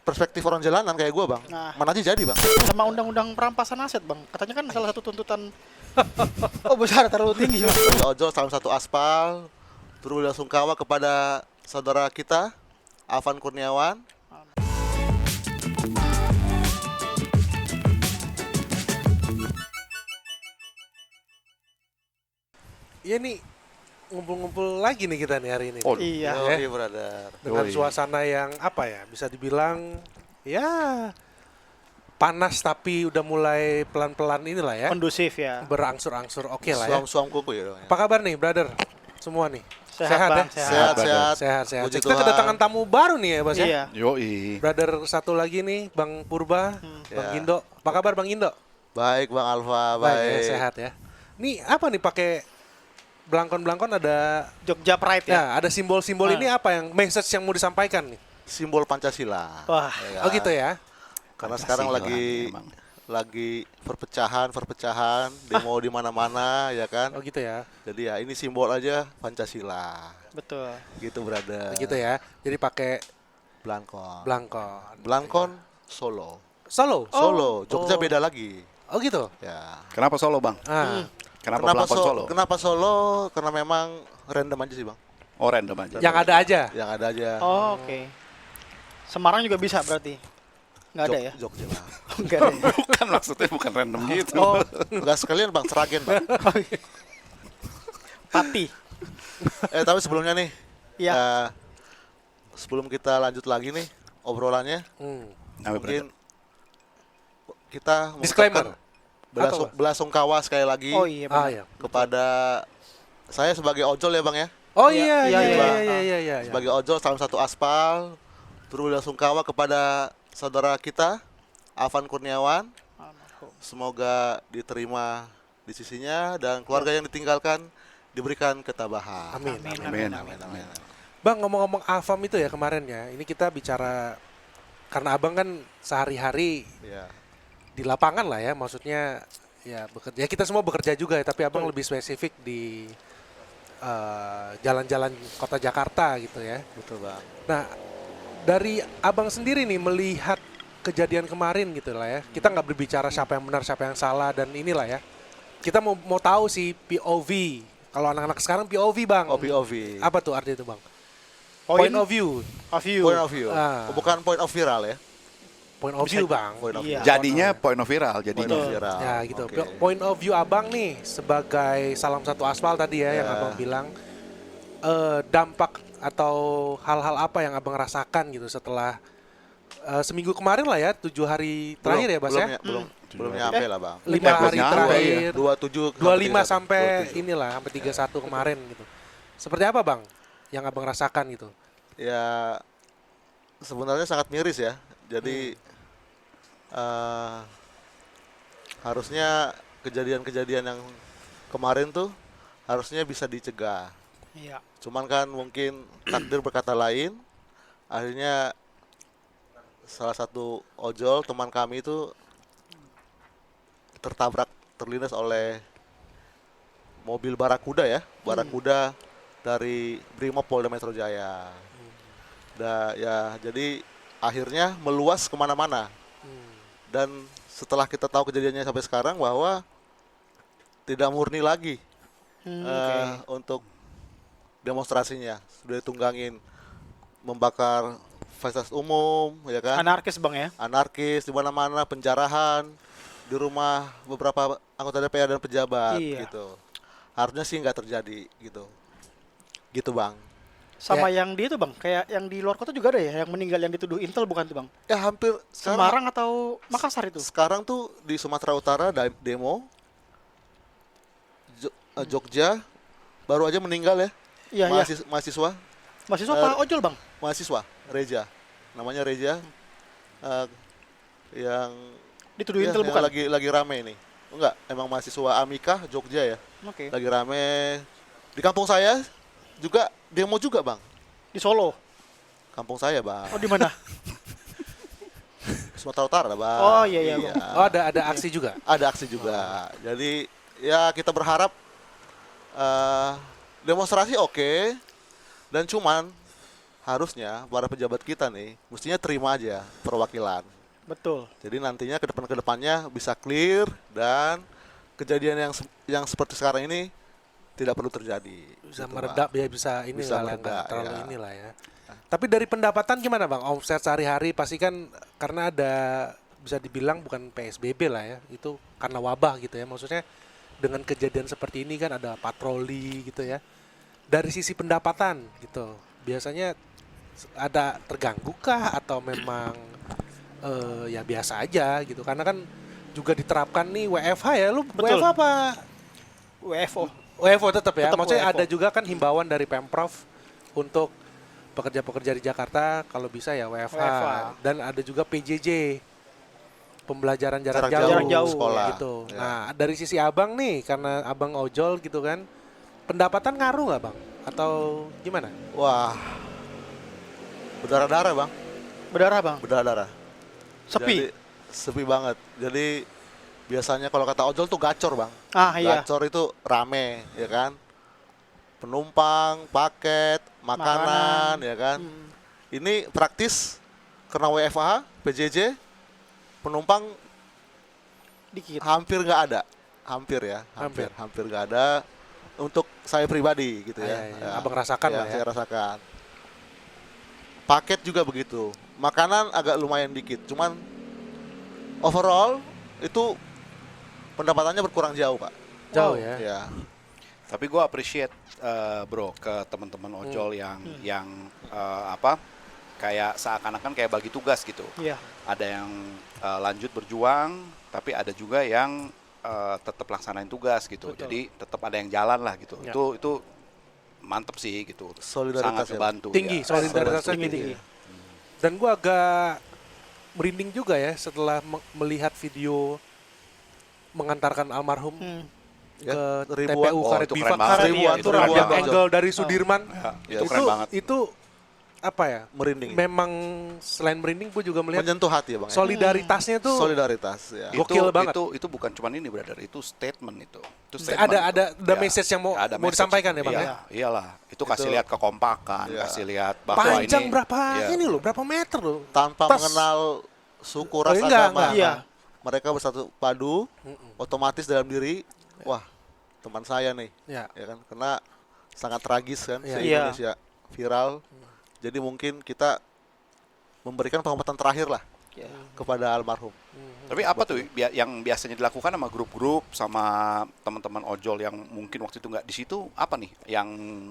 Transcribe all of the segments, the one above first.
perspektif orang jalanan kayak gue bang, Nah. mana aja jadi bang. Sama undang-undang perampasan aset bang. Katanya kan salah satu tuntutan. Oh besar terlalu tinggi bang. Sebagai ojol salam satu aspal, berbela-sungkawa kepada saudara kita, Afan Kurniawan. Iya nih, ngumpul-ngumpul lagi nih kita nih hari ini. Oh, Iya. Yoi, brother. Dengan Yoi. suasana yang apa ya, bisa dibilang ya panas tapi udah mulai pelan-pelan inilah ya. Kondusif ya. Berangsur-angsur oke lah ya. Suam-suam kuku ya dong. Apa kabar nih, brother? Semua nih. Sehat, Bang, ya? sehat. Sehat, brother. sehat. Sehat. Puji Kita Tuhan. kedatangan tamu baru nih ya, Bas ya. Iya. Yoi. Brother satu lagi nih, Bang Purba, Bang Ya. Gindo. Apa kabar Bang Gindo? Baik bang Alfa, Baik, ya, baik. sehat ya. Nih apa nih pakai belangkon-belangkon ada Jogja Pride ya. ya, ada simbol-simbol Ah. ini apa yang message yang mau disampaikan nih? Simbol Pancasila. Wah. Ya kan? Oh gitu ya. Karena Pancasila sekarang emang. lagi perpecahan, demo di mana-mana ya kan. Oh gitu ya. Jadi ya ini simbol aja Pancasila. Betul. Gitu brother. Begitu ya. Jadi pakai Belangkon. belangkon. Belangkon Solo. Solo. Solo, Jogja Oh. beda lagi. Oh gitu. Ya. Kenapa Solo, Bang? Ah. Kenapa Belangkon Solo? Kenapa Solo? Karena memang random aja sih bang. Oh, random aja. Yang ada aja. Yang ada aja. Oh, oke. Semarang juga bisa berarti. Nggak ada ya? Jogja bang. Nggak ada ya? Bukan maksudnya bukan random gitu. Oh, Enggak sekalian bang, Seragen bang. Pati. Tapi sebelumnya nih, Iya. sebelum kita lanjut lagi nih obrolannya, Hmm. Apa, mungkin kita Disclaimer. mengucapkan belasungkawa sekali lagi Oh iya Ah benar. ya. kepada saya sebagai ojol ya bang ya. Oh Iya, iya iya iya, iya iya. iya iya. Sebagai ojol salam satu aspal, belasungkawa kepada saudara kita, Afan Kurniawan. Almarhum. Semoga diterima di sisinya dan keluarga yang ditinggalkan diberikan ketabahan. Amin. Amin. Amin. Bang ngomong-ngomong Afam itu ya kemarin ya. Ini kita bicara karena Abang kan sehari-hari Ya. di lapangan lah ya, maksudnya ya bekerja. Kita semua bekerja juga ya, tapi Abang lebih spesifik di jalan-jalan kota Jakarta gitu ya. Betul bang. Nah, dari Abang sendiri nih melihat kejadian kemarin gitu lah ya. Kita nggak berbicara siapa yang benar, siapa yang salah dan inilah ya. Kita mau tahu sih POV. Kalau anak-anak sekarang POV Bang. OV. Apa tuh artinya itu Bang? Point Point of view. of view. Point of view. Ah. Bukan point of viral ya. Point of view Bang. Point of Iya. view. Jadinya point of viral. Point Jadinya. of viral. Ya gitu. Oke. Point of view Abang nih sebagai salam satu aspal tadi ya yang Ya. Abang bilang dampak atau hal-hal apa yang Abang rasakan gitu setelah seminggu kemarin lah ya, 7 hari terakhir ya Bas ya? Belum nyampe lah bang. 5 Belum hari nyampe, terakhir. 27 25 sampai 27. inilah sampai 31 kemarin gitu. Seperti apa Bang yang Abang rasakan gitu? Ya sebenarnya sangat miris ya. Jadi harusnya kejadian-kejadian yang kemarin tuh harusnya bisa dicegah. Iya. Cuman kan mungkin takdir berkata lain. Akhirnya salah satu ojol teman kami itu terlindas oleh mobil Barakuda ya, Barakuda dari Brimob Polda Metro Jaya. Ya jadi akhirnya meluas kemana-mana. Dan setelah kita tahu kejadiannya sampai sekarang bahwa tidak murni lagi untuk demonstrasinya, sudah ditunggangin membakar fasilitas umum, ya kan? Anarkis bang ya. Anarkis di mana-mana, penjarahan di rumah beberapa anggota DPR dan pejabat, Iya. gitu. Harusnya sih nggak terjadi, gitu bang. Sama yang di itu bang, kayak yang di luar kota juga ada ya, yang meninggal yang dituduh Intel bukan tuh bang? Ya hampir Semarang atau Makassar itu? Sekarang tuh di Sumatera Utara demo, Jogja baru aja meninggal ya, Iya iya. mahasiswa. Mahasiswa apa ojol bang? Mahasiswa Reja, namanya Reja, yang Dituduh ya, Intel yang bukan? lagi rame nih. Enggak, emang mahasiswa Amika Jogja ya, Oke. lagi rame. Di kampung saya juga demo juga bang, Di Solo. kampung saya bang, Oh di mana? Sumatera Utara bang. Oh, iya, Bang. Oh ada aksi juga. Ada aksi juga. Jadi ya kita berharap demonstrasi oke, dan cuman harusnya para pejabat kita nih mestinya terima aja perwakilan. Betul. Jadi nantinya ke depannya bisa clear dan kejadian yang seperti sekarang ini tidak perlu terjadi. Bisa Gitu, meredap Pak. ya, bisa ini Bisa lah, nggak mereda, terlalu ya. inilah ya. Tapi dari pendapatan gimana Bang? Omset sehari-hari pasti kan karena ada bisa dibilang bukan PSBB lah ya, itu karena wabah gitu ya. Maksudnya dengan kejadian seperti ini kan ada patroli gitu ya. Dari sisi pendapatan gitu, biasanya ada terganggu kah atau memang ya biasa aja gitu? Karena kan juga diterapkan nih WFH ya, lu Betul. WFH apa? WFO. WFO tetap ya. Tetap Maksudnya WFO. ada juga kan himbauan dari Pemprov untuk pekerja-pekerja di Jakarta kalau bisa ya WFH. WFH. Dan ada juga PJJ, pembelajaran jarak Jarak jauh, Jarak jauh, sekolah. gitu. Ya. Nah, dari sisi Abang nih karena Abang ojol gitu kan, pendapatan ngaruh nggak Bang? Atau gimana? Wah, berdarah-darah bang, Berdarah bang. berdarah-darah. Sepi. Jadi, sepi banget. Jadi biasanya kalau kata ojol tuh gacor bang. Ah iya. Gacor itu rame, ya kan? Penumpang, paket, makanan, ya kan? Hmm. Ini praktis karena WFH, PJJ, penumpang Dikit. hampir nggak ada, hampir ya, hampir nggak ada. Untuk saya pribadi gitu ya. Ya. Abang rasakan lah ya. Saya rasakan. Paket juga begitu. Makanan agak lumayan dikit, cuman overall itu pendapatannya berkurang jauh pak. Jauh Wow. ya. Ya. Tapi gue appreciate bro ke teman-teman ojol yang apa kayak seakan-akan kayak bagi tugas gitu. Iya. Ada yang lanjut berjuang, tapi ada juga yang tetap laksanain tugas gitu. Betul. Jadi tetap ada yang jalan lah gitu. Ya. Itu mantep sih gitu. Solidaritas Sangat ya, kebantu. Tinggi, ya. solidaritasnya Tinggi. tinggi. Dan gua agak merinding juga ya setelah melihat video mengantarkan almarhum Hmm. Ya, ke ribuan. TPU Oh, Karet itu Bifak. keren banget. Ribuan Itu tuh, keren ribuan banget. Angle dari Sudirman. Ya, itu Ya, keren banget. Itu apa ya? Merinding. Memang selain merinding gue juga melihat Menyentuh hati ya bang. Ya? solidaritasnya tuh Solidaritas ya. Gokil banget. Itu bukan cuman ini brother, itu statement itu. Itu statement ada itu. ada message yang mau ada mau message. disampaikan ya Bang Iya, ya. Iyalah, itu kasih Itu- lihat kekompakan, Iya. kasih lihat bahwa Panjang ini berapa iya. ini loh, berapa meter loh. Tanpa Tas. mengenal suku ras enggak, agama. Iya. Mereka bersatu padu, otomatis dalam diri, wah teman saya nih, Ya. ya kan? Karena sangat tragis kan, Iya. se-Indonesia viral. Jadi mungkin kita memberikan penghormatan terakhir lah Iya. kepada almarhum. Tapi apa tuh yang biasanya dilakukan sama grup-grup sama teman-teman ojol yang mungkin waktu itu nggak di situ apa nih? Yang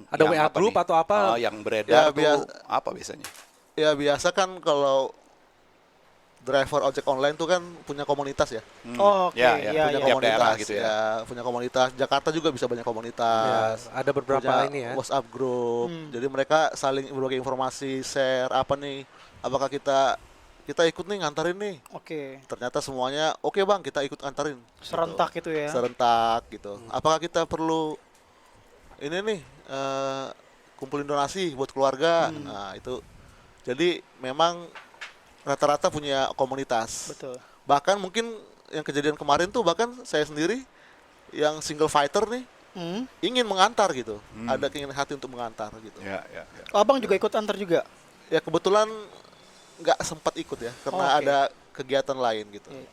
Ada yang WA apa group nih? atau apa? Yang Ya, beredar tuh apa biasanya? Ya biasa kan kalau driver ojek online tuh kan punya komunitas ya, Oh, oke. Ya, Iya, punya iya. Tiap komunitas daerah gitu ya. punya komunitas. Jakarta juga bisa banyak Ya, komunitas. ada beberapa Punya ini ya. WhatsApp group. Hmm. Jadi mereka saling berbagi informasi, share apa nih, apakah kita ikut nih ngantarin nih. Oke. Ternyata semuanya oke bang, kita ikut antarin. Serentak itu ya. Serentak gitu. Apakah kita perlu ini nih kumpulin donasi buat keluarga? Nah itu. Jadi memang rata-rata punya komunitas. Betul. Bahkan mungkin yang kejadian kemarin tuh bahkan saya sendiri yang single fighter nih Hmm. ingin mengantar gitu. Ada keinginan hati untuk mengantar gitu. Ya, ya, ya. Oh, abang juga ikut antar juga. Ya kebetulan nggak sempat ikut ya karena Oke. ada kegiatan lain gitu. Iya.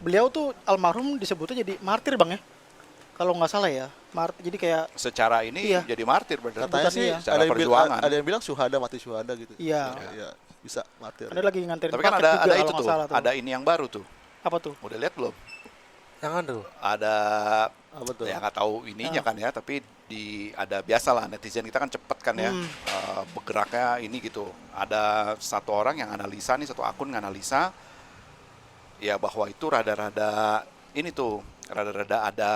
Beliau tuh almarhum disebutnya jadi martir bang ya. Kalau nggak salah ya. Jadi kayak Secara ini Iya. jadi martir bener. Katanya sih Iya. Secara perjuangan. ada yang bilang syuhada mati syuhada gitu. Iya. Ya, bisa martir. ada lagi nganterin Tapi kan paket juga ada kalau itu nggak tuh, salah ada ini yang baru tuh. Apa tuh? Udah lihat belum? Yang ada loh. Ada Apa tuh? ya nggak tahu ininya kan ya, tapi ada biasalah netizen kita kan cepet kan ya bergeraknya ini gitu. Ada satu orang yang analisa nih, satu akun nganalisa ya bahwa itu rada-rada ini tuh, rada-rada ada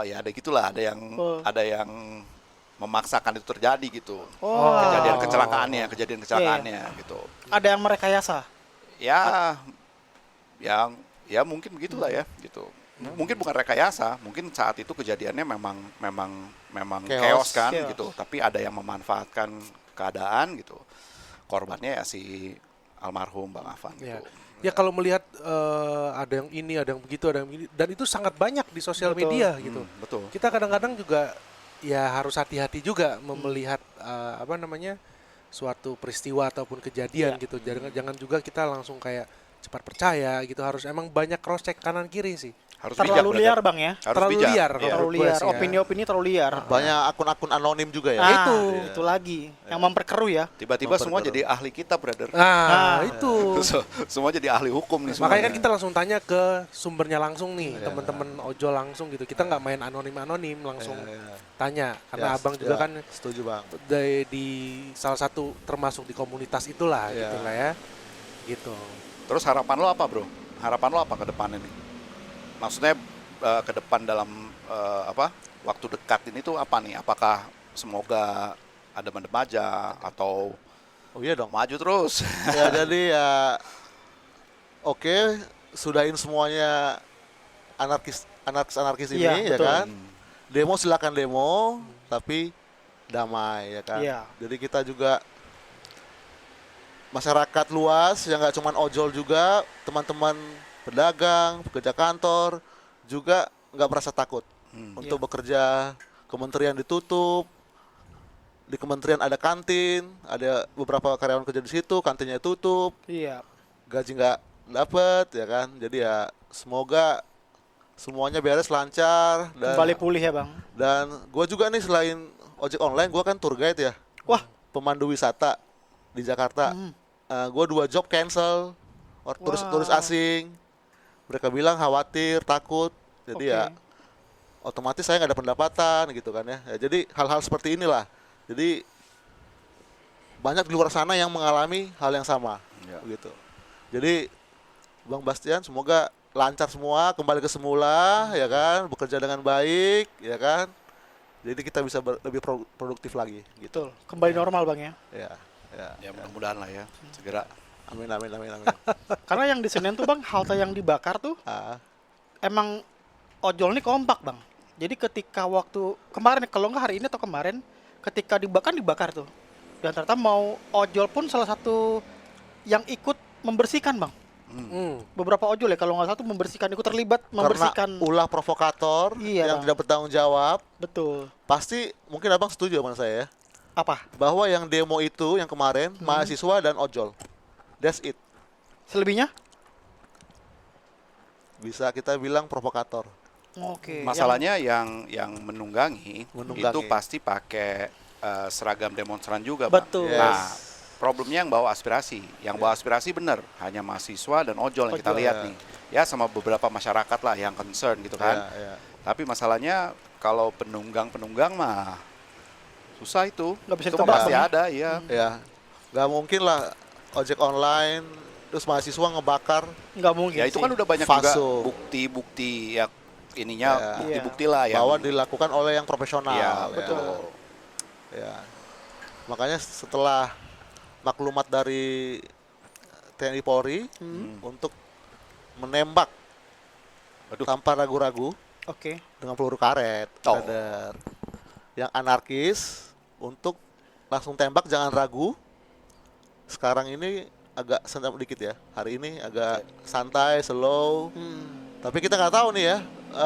ya ada gitulah, ada yang memaksakan itu terjadi gitu. Oh. Kejadian kecelakaannya gitu. Ada yang merekayasa. Ya ya mungkin begitulah ya gitu. Mungkin bukan rekayasa, mungkin saat itu kejadiannya memang chaos kan Chaos. gitu, tapi ada yang memanfaatkan keadaan gitu. Korbannya ya si almarhum Bang Afan Ya. gitu. Ya kalau melihat ada yang ini, ada yang begitu, ada yang ini, dan itu sangat banyak di sosial Betul. media gitu. Betul. Kita kadang-kadang juga ya harus hati-hati juga melihat apa namanya suatu peristiwa ataupun kejadian Iya. gitu. Jangan juga kita langsung kayak cepat percaya gitu. Harus emang banyak cross check kanan kiri sih. Harus Terlalu bijak, liar brother. bang ya. Harus Terlalu bijak. liar Iya. kalau Terlalu gue liar. sih ya. Opini-opini terlalu liar. Banyak akun-akun anonim juga ya. Ah, itu. itu lagi yang memperkeruh ya. Tiba-tiba semua Memperkeruh. jadi ahli kita, brother. Nah, Ah, itu. Semua jadi ahli hukum nih semua. Makanya kan kita langsung tanya ke sumbernya langsung nih, Iya. teman-teman ojol langsung gitu. Kita nggak main anonim-anonim, langsung Iya. tanya. Karena Ya, abang juga ya, kan setuju bang. di salah satu termasuk di komunitas itulah Iya. gitu lah ya. Gitu. Terus harapan lo apa, bro? Harapan lo apa ke depannya nih? Maksudnya ke depan dalam waktu dekat ini tuh apa nih? Apakah semoga ada mendem aja atau Oh iya dong. maju terus? Ya jadi ya oke, sudahin semuanya anarkis ini Iya, ya betul. kan. Demo silakan demo, tapi damai ya kan. Iya. Jadi kita juga masyarakat luas yang nggak cuman ojol juga, teman-teman pedagang, pekerja kantor juga nggak merasa takut untuk Iya. bekerja. Kementerian ditutup, di kementerian ada kantin, ada beberapa karyawan kerja di situ, kantinnya tutup, Iya. gaji nggak dapet ya kan. Jadi ya semoga semuanya beres lancar Kembali pulih ya bang. dan gue juga nih selain ojek online gue kan tour guide ya, Wah. pemandu wisata di Jakarta. Gue 2 job cancel, turis Wah. asing, mereka bilang khawatir takut, jadi Oke. ya otomatis saya nggak ada pendapatan gitu kan ya. Jadi hal-hal seperti inilah, jadi banyak di luar sana yang mengalami hal yang sama Ya. gitu. Jadi Bang Bastian semoga lancar semua, kembali ke semula ya kan, bekerja dengan baik ya kan. Jadi kita bisa lebih produktif lagi gitu. Betul. Kembali normal bang ya. Ya, ya. Ya mudah-mudahan lah ya segera. Amin amin amin amin. Karena yang di Senen tuh bang, halte yang dibakar tuh Ah, emang ojol ini kompak bang. Jadi ketika waktu kemarin, kalau nggak hari ini atau kemarin, ketika dibakar tuh. Dan ternyata mau ojol pun salah satu yang ikut membersihkan bang. Beberapa ojol ya kalau nggak salah tuh membersihkan, ikut terlibat membersihkan. karena ulah provokator Iya, yang Bang. tidak bertanggung jawab, Betul. pasti mungkin abang setuju sama saya ya, Apa? bahwa yang demo itu yang kemarin mahasiswa dan ojol. That's it. Selebihnya? Bisa kita bilang provokator. Oke. Masalahnya yang menunggangi, Menunggangi. itu pasti pakai seragam demonstran juga, Bang. Betul. Yes. Nah, problemnya yang bawa aspirasi. Yang bawa aspirasi benar, hanya mahasiswa dan ojol yang kita Ojol, lihat ya. nih. Ya sama beberapa masyarakat lah yang concern gitu kan. Ya, ya. Tapi masalahnya kalau penunggang mah susah itu. Nggak bisa Itu mah ditebak, pasti Bang. ada, iya. Ya, nggak mungkin lah ojek online terus mahasiswa ngebakar. Nggak mungkin. Ya itu sih. kan udah banyak juga Falso. bukti-bukti ya ininya, Ya. bukti-bukti lah yang Bahwa dilakukan oleh yang profesional. ya, ya. betul. Ya. Makanya setelah maklumat dari TNI Polri untuk menembak Aduh. tanpa ragu-ragu Oke. dengan peluru karet, Oh. brother. Yang anarkis untuk langsung tembak, jangan ragu. Sekarang ini agak santai dikit ya. Hari ini agak santai, slow. Tapi kita nggak tahu nih ya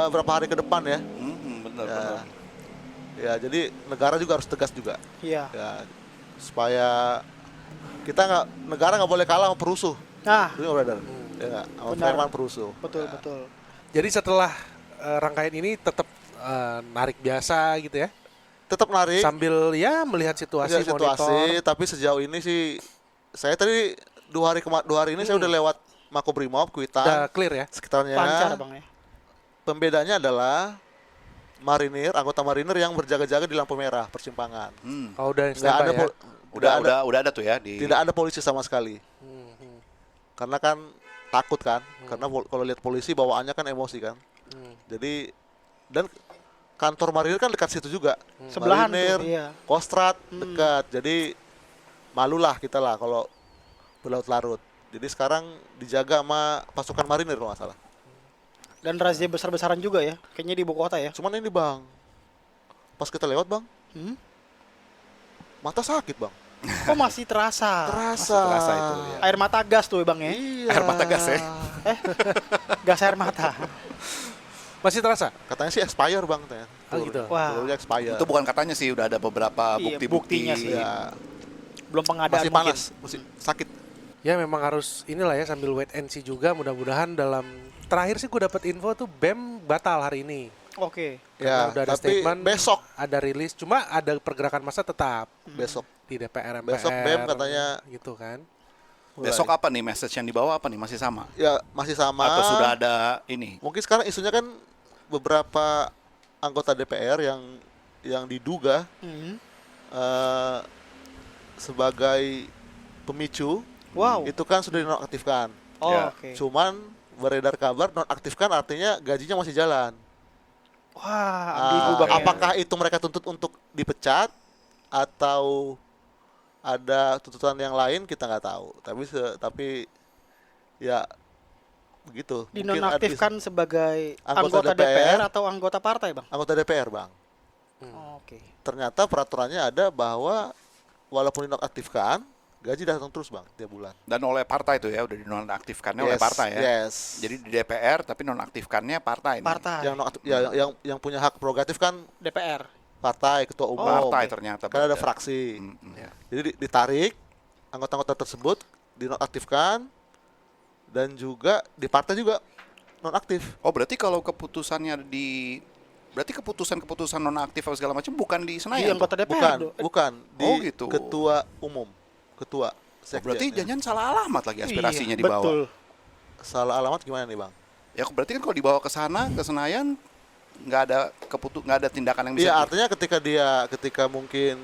berapa hari ke depan ya. Bener, Ya. bener. Ya, jadi negara juga harus tegas juga. Iya. Ya, supaya negara nggak boleh kalah sama perusuh. Nah, Itu brother. Ya, nggak? Sama Benar. preman perusuh. betul Ya. betul. Jadi setelah rangkaian ini tetap narik biasa gitu ya. Tetap narik. Sambil ya melihat situasi, Lihat situasi, monitor. tapi sejauh ini sih saya tadi 2 hari ini saya udah lewat Makobrimob, Udah Kuitang, clear ya. sekitarnya. Lancar bang ya. Pembedanya adalah anggota marinir yang berjaga-jaga di lampu merah persimpangan. Oh, udah Nggak standby ada ya. Udah ada tuh ya di tidak ada polisi sama sekali. Karena kan takut kan, karena kalau lihat polisi bawaannya kan emosi kan. Jadi dan kantor marinir kan dekat situ juga. Sebelahan Marinir, tuh, iya. Kostrad dekat. Jadi malulah kita lah kalau berlarut-larut. Jadi sekarang dijaga sama pasukan marinir kalau nggak salah. Dan razia besar-besaran juga ya. Kayaknya di ibu kota ya. Cuman ini bang, pas kita lewat bang, mata sakit bang. Oh masih terasa. terasa itu ya. Air mata gas tuh bang ya. Iya. Air mata gas ya? Gas air mata. Masih terasa? Katanya sih expire bang. Katanya. Oh, gitu. Wah. Jalurnya expired. Itu bukan katanya sih, udah ada beberapa Iya, bukti-bukti. buktinya sih. Ya, Belum pengadaan masih mungkin. panas, masih sakit. Ya memang harus inilah ya sambil wait and see juga, mudah-mudahan dalam terakhir sih gue dapat info tuh BEM batal hari ini. Oke. Karena Ya, udah ada tapi statement, besok ada rilis, cuma ada pergerakan massa tetap besok di DPR MPR. Besok BEM katanya gitu kan. Besok apa nih message yang dibawa apa nih? Masih sama? ya masih sama. Atau sudah ada ini? Mungkin sekarang isunya kan beberapa anggota DPR yang diduga Hmm. eh, sebagai pemicu Wow. itu kan sudah dinonaktifkan. Oh, Ya. oke. Cuman beredar kabar nonaktifkan artinya gajinya masih jalan. Wah, ambigu Bang, ya. Apakah itu mereka tuntut untuk dipecat atau ada tuntutan yang lain kita nggak tahu. Tapi ya begitu. Mungkin dinonaktifkan sebagai anggota anggota DPR DPR atau anggota partai, Bang? anggota DPR, Bang. Oh, oke. Ternyata peraturannya ada bahwa walaupun dinonaktifkan gaji datang terus, Bang, tiap bulan. Dan oleh partai itu ya, udah dinonaktifkannya oleh partai ya. Yes. Jadi di DPR tapi nonaktifkannya partai nih. Partai. Yang punya hak prerogatif kan DPR. partai, ketua umum. Partai ternyata. Kan ada betul. fraksi. Ya. Jadi ditarik anggota-anggota tersebut dinonaktifkan dan juga di partai juga nonaktif. Oh, berarti kalau keputusannya berarti keputusan nonaktif atau segala macam bukan di Iya, Senayan. anggota DPR. Bukan, dong. bukan di Oh, gitu. ketua umum, ketua Oh, sekjen. berarti jangan salah alamat lagi aspirasinya Iya, dibawa. Betul. Salah alamat gimana nih, Bang? Ya berarti kan kalau dibawa ke sana ke Senayan nggak ada tindakan yang bisa. Iya, artinya ketika mungkin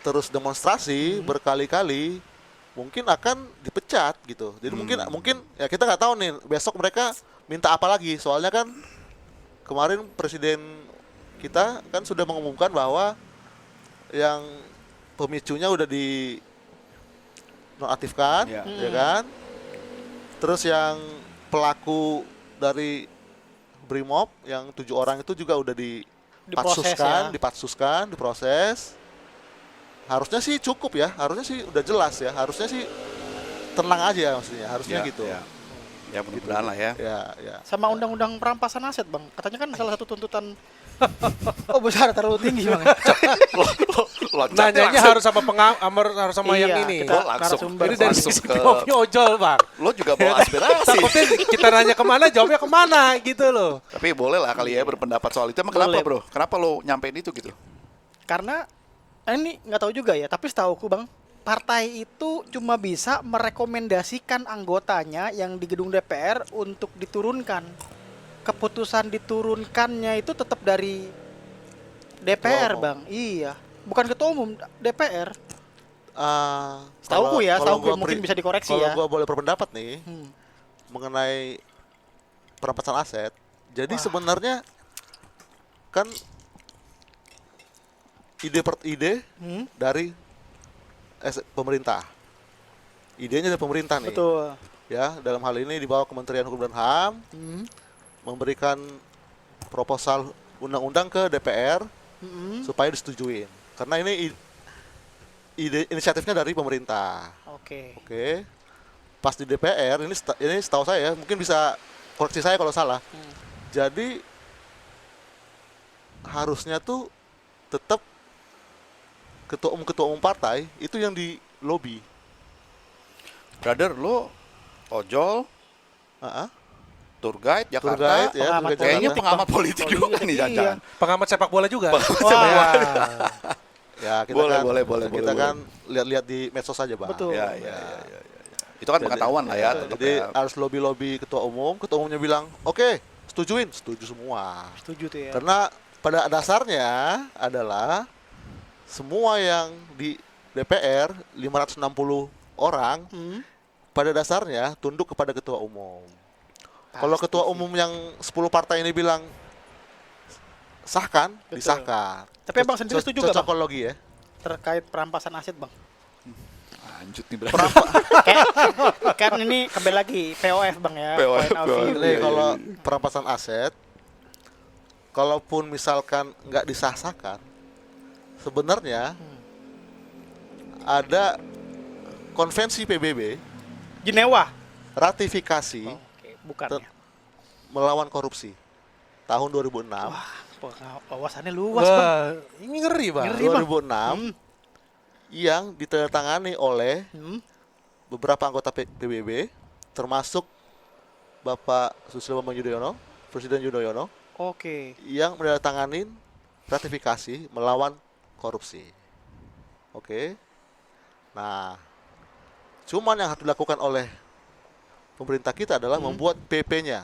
terus demonstrasi berkali-kali mungkin akan dipecat gitu. Jadi mungkin ya kita nggak tahu nih besok mereka minta apa lagi. Soalnya kan kemarin presiden kita kan sudah mengumumkan bahwa yang pemicunya udah di nonaktifkan, Ya. ya kan? Terus yang pelaku dari Brimob yang 7 orang itu juga udah dipatsuskan, diproses. Harusnya sih cukup ya, harusnya sih udah jelas ya, harusnya sih tenang aja maksudnya, harusnya Ya, gitu. ya. Ya mudah-mudahan lah ya. Ya. Sama undang-undang perampasan aset, Bang. Katanya kan salah satu tuntutan oh, besar terlalu tinggi, Bang. Nanyanya harus sama harus sama Iya, yang ini. kita Lo langsung narasumber. Ini dari langsung sisi ke- POV ojol, Bang. Lo juga bawa aspirasi. Takutnya kita nanya kemana, jawabnya kemana gitu loh. Tapi boleh lah kali ya berpendapat soal itu. Emang kenapa, Boleh. Bro? Kenapa lo nyampein itu gitu? Karena ini nggak tahu juga ya, tapi setauku, Bang, partai itu cuma bisa merekomendasikan anggotanya yang di gedung DPR untuk diturunkan. Keputusan diturunkannya itu tetap dari DPR, Ketua umum. Bang. Iya, bukan ketua umum, DPR. Kalau Setauku ya, setauku gua mungkin bisa dikoreksi kalau ya. gua boleh berpendapat nih Hmm. mengenai perampasan aset. Jadi Wah. sebenarnya kan ide per ide Hmm, dari pemerintah. Idenya dari pemerintah nih. betul. Ya, dalam hal ini di bawah Kementerian Hukum dan HAM Hmm, memberikan proposal undang-undang ke DPR hmm, supaya disetujuin. Karena ini ide inisiatifnya dari pemerintah. Oke. Oke. Pas di DPR ini setahu saya, mungkin bisa koreksi saya kalau salah. Hmm. Jadi harusnya tuh tetap ketua umum partai itu yang di lobby. Brother, lo ojol, tour guide Jakarta. Tour guide ya, pengamat tour guide Kayaknya Jakarta. pengamat politik juga nih Iya. jangan. Pengamat sepak bola juga. Wah, Ya, kita Boleh, kan boleh. kan lihat-lihat di medsos saja, Bang. betul. Ya. Itu kan pengetahuan lah ya. tetap Jadi ya. harus lobby ketua umumnya bilang, "Oke, setuju semua." Setuju tuh ya. Karena pada dasarnya adalah semua yang di DPR 560 orang Hmm, pada dasarnya tunduk kepada ketua umum. Kalau pasti ketua sih. umum yang 10 partai ini bilang sahkan, Betul. disahkan. Tapi Abang sendiri setuju nggak, Bang? Cocokologi ya. Terkait perampasan aset, Bang. Lanjut nih brother. Kan ini kembali lagi POF, Bang ya. POF, Point of view. Jadi kalau perampasan aset, kalaupun misalkan nggak disahkan, sebenarnya ada konvensi PBB Jenewa. ratifikasi Oke, bukan Ter- ya. melawan korupsi. tahun 2006. Wah, wawasannya luas, Bang. Wah, ini ngeri bang. Ngeri. Bang. 2006 yang ditandatangani oleh Hmm. beberapa anggota PBB termasuk Bapak Susilo Bambang Yudhoyono, Presiden Yudhoyono Oke. yang menandatangani ratifikasi melawan korupsi. Oke. Nah, cuman yang harus dilakukan oleh pemerintah kita adalah membuat PP-nya,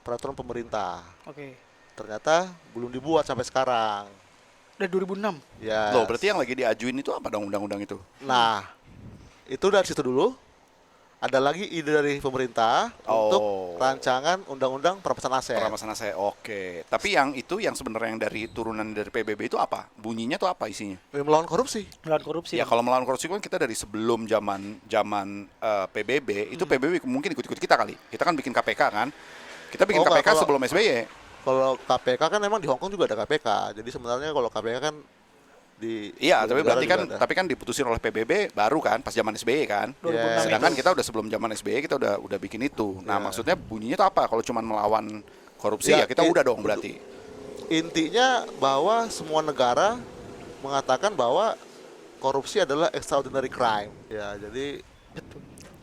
peraturan pemerintah. Oke. Ternyata belum dibuat sampai sekarang. Dari 2006. Ya. Loh, berarti yang lagi diajuin itu apa dong undang-undang itu? Nah, itu dari situ dulu. Ada lagi ide dari pemerintah untuk rancangan undang-undang perampasan aset. Perampasan aset. Oke. Tapi yang itu yang sebenarnya yang dari turunan dari PBB itu apa? Bunyinya tuh apa isinya? Melawan korupsi. Melawan korupsi. Ya Bang. kalau melawan korupsi kan kita dari sebelum zaman PBB itu PBB mungkin ikut-ikut kita kali. Kita kan bikin KPK kan. Kita bikin Oh, enggak, KPK kalau- sebelum SBY. Kalau KPK kan memang di Hong Kong juga ada KPK. Jadi sebenarnya kalau KPK kan di Iya, tapi negara berarti juga kan ada. tapi kan diputusin oleh PBB baru kan pas zaman SBY kan. 2006 Sedangkan itu. kita udah sebelum zaman SBY kita udah bikin itu. Nah, Ya. maksudnya bunyinya tuh apa? Kalau cuma melawan korupsi Ya, ya kita udah dong berarti. Intinya bahwa semua negara mengatakan bahwa korupsi adalah extraordinary crime. Ya, jadi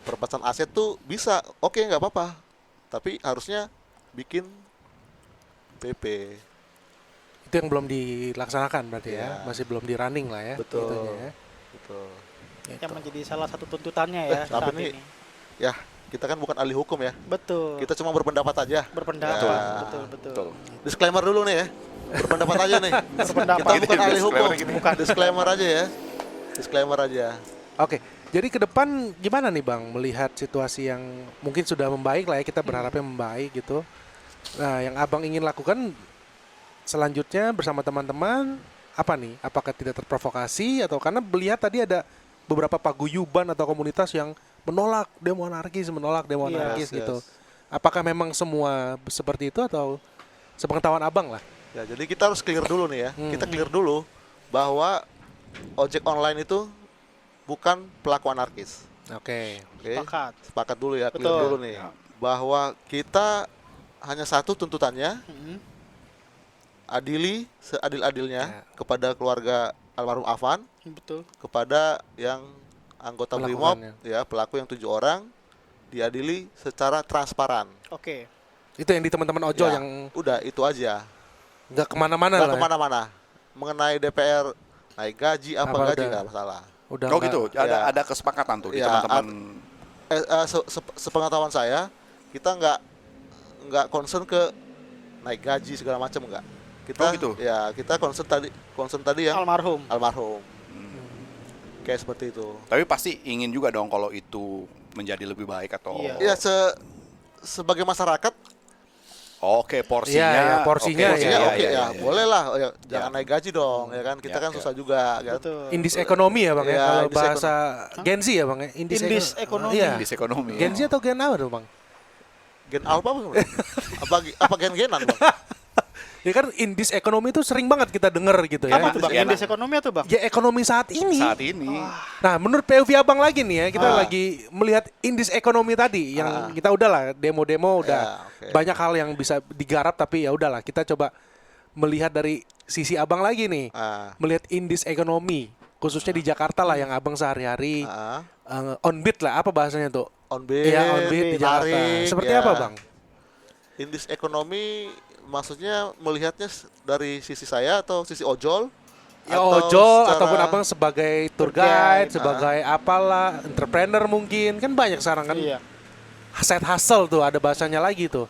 perampasan aset tuh bisa, oke nggak apa-apa. Tapi harusnya bikin PP. Itu yang belum dilaksanakan berarti Iya. ya, masih belum di running lah ya. Betul. itunya ya. Betul. Yang menjadi salah satu tuntutannya ya Tapi saat ini- ini. Ya, kita kan bukan ahli hukum ya. Betul. Kita cuma berpendapat aja. berpendapat. Ya. Betul, betul. Betul. Disclaimer dulu nih ya. Berpendapat aja nih. Berpendapat. Kita bukan Gini, ahli hukum. disclaimer gini. Bukan. Disclaimer aja ya. Disclaimer aja. Oke, jadi ke depan gimana nih bang melihat situasi yang mungkin sudah membaik lah ya, kita berharapnya membaik gitu. Nah, yang abang ingin lakukan selanjutnya bersama teman-teman apa nih? Apakah tidak terprovokasi atau karena melihat tadi ada beberapa paguyuban atau komunitas yang menolak demo anarkis Yes, anarkis gitu. yes. Apakah memang semua seperti itu atau sepengetahuan abang lah? Ya, jadi kita harus clear dulu nih ya. Kita clear dulu bahwa ojek online itu bukan pelaku anarkis. Oke. Oke. Sepakat. Sepakat dulu ya, clear Betul. dulu nih. Bahwa kita hanya satu tuntutannya, Hmm. adili seadil-adilnya Ya. kepada keluarga almarhum Afan, Betul. kepada yang anggota Brimob, Melakukannya. ya pelaku yang 7 orang diadili secara transparan. Oke. Itu yang di teman-teman ojol Ya, yang udah itu aja. nggak kemana-mana Nggak lah. Ya. kemana-mana. Mengenai DPR naik gaji apa Apa gaji udah- nggak masalah. Udah Oh nggak- gitu. Ya. Ada kesepakatan tuh di Ya, teman-teman. Sepengetahuan saya, kita nggak concern ke naik gaji segala macam nggak. Kita Oh, gitu? ya kita concern tadi yang Almarhum. almarhum. Kayak seperti itu. Tapi pasti ingin juga dong kalau itu menjadi lebih baik atau Iya. Ya sebagai masyarakat Oke, porsinya. Iya, iya, porsinya, oke, porsinya iya, oke ya, boleh lah ya, jangan naik gaji dong ya kan kita Ya, kan ya. susah juga kan. Betul. Indis ekonomi ya bang ya, Ya, kalau indis bahasa Gen Z ya bang ya, Indis ekonomi. Iya. Indis ekonomi. Gen Z atau Gen apa tuh bang? Gen alpha apa sebenarnya? apa gen-genan bang? Ya kan indis ekonomi itu sering banget kita denger gitu ya. Apa tuh bang? Ya, Indeks ekonomi atau bang? Ya ekonomi saat ini. Saat ini. Nah menurut POV abang lagi nih ya, kita Ah. lagi melihat indis ekonomi tadi yang kita udahlah demo-demo udah Ya, oke. banyak hal yang bisa digarap tapi ya udahlah kita coba melihat dari sisi abang lagi nih, Ah, melihat indis ekonomi khususnya di Jakarta lah yang abang sehari-hari ah, on beat lah apa bahasanya tuh? on beat, Iya on beat di Jakarta. tarik, Seperti ya. apa bang? Indis ekonomi maksudnya melihatnya dari sisi saya atau sisi ojol? Ya Atau ojol secara- ataupun abang sebagai tour Tour guide, guide, sebagai apalah, entrepreneur mungkin kan banyak sekarang kan. Iya. Side hustle tuh ada bahasanya lagi tuh.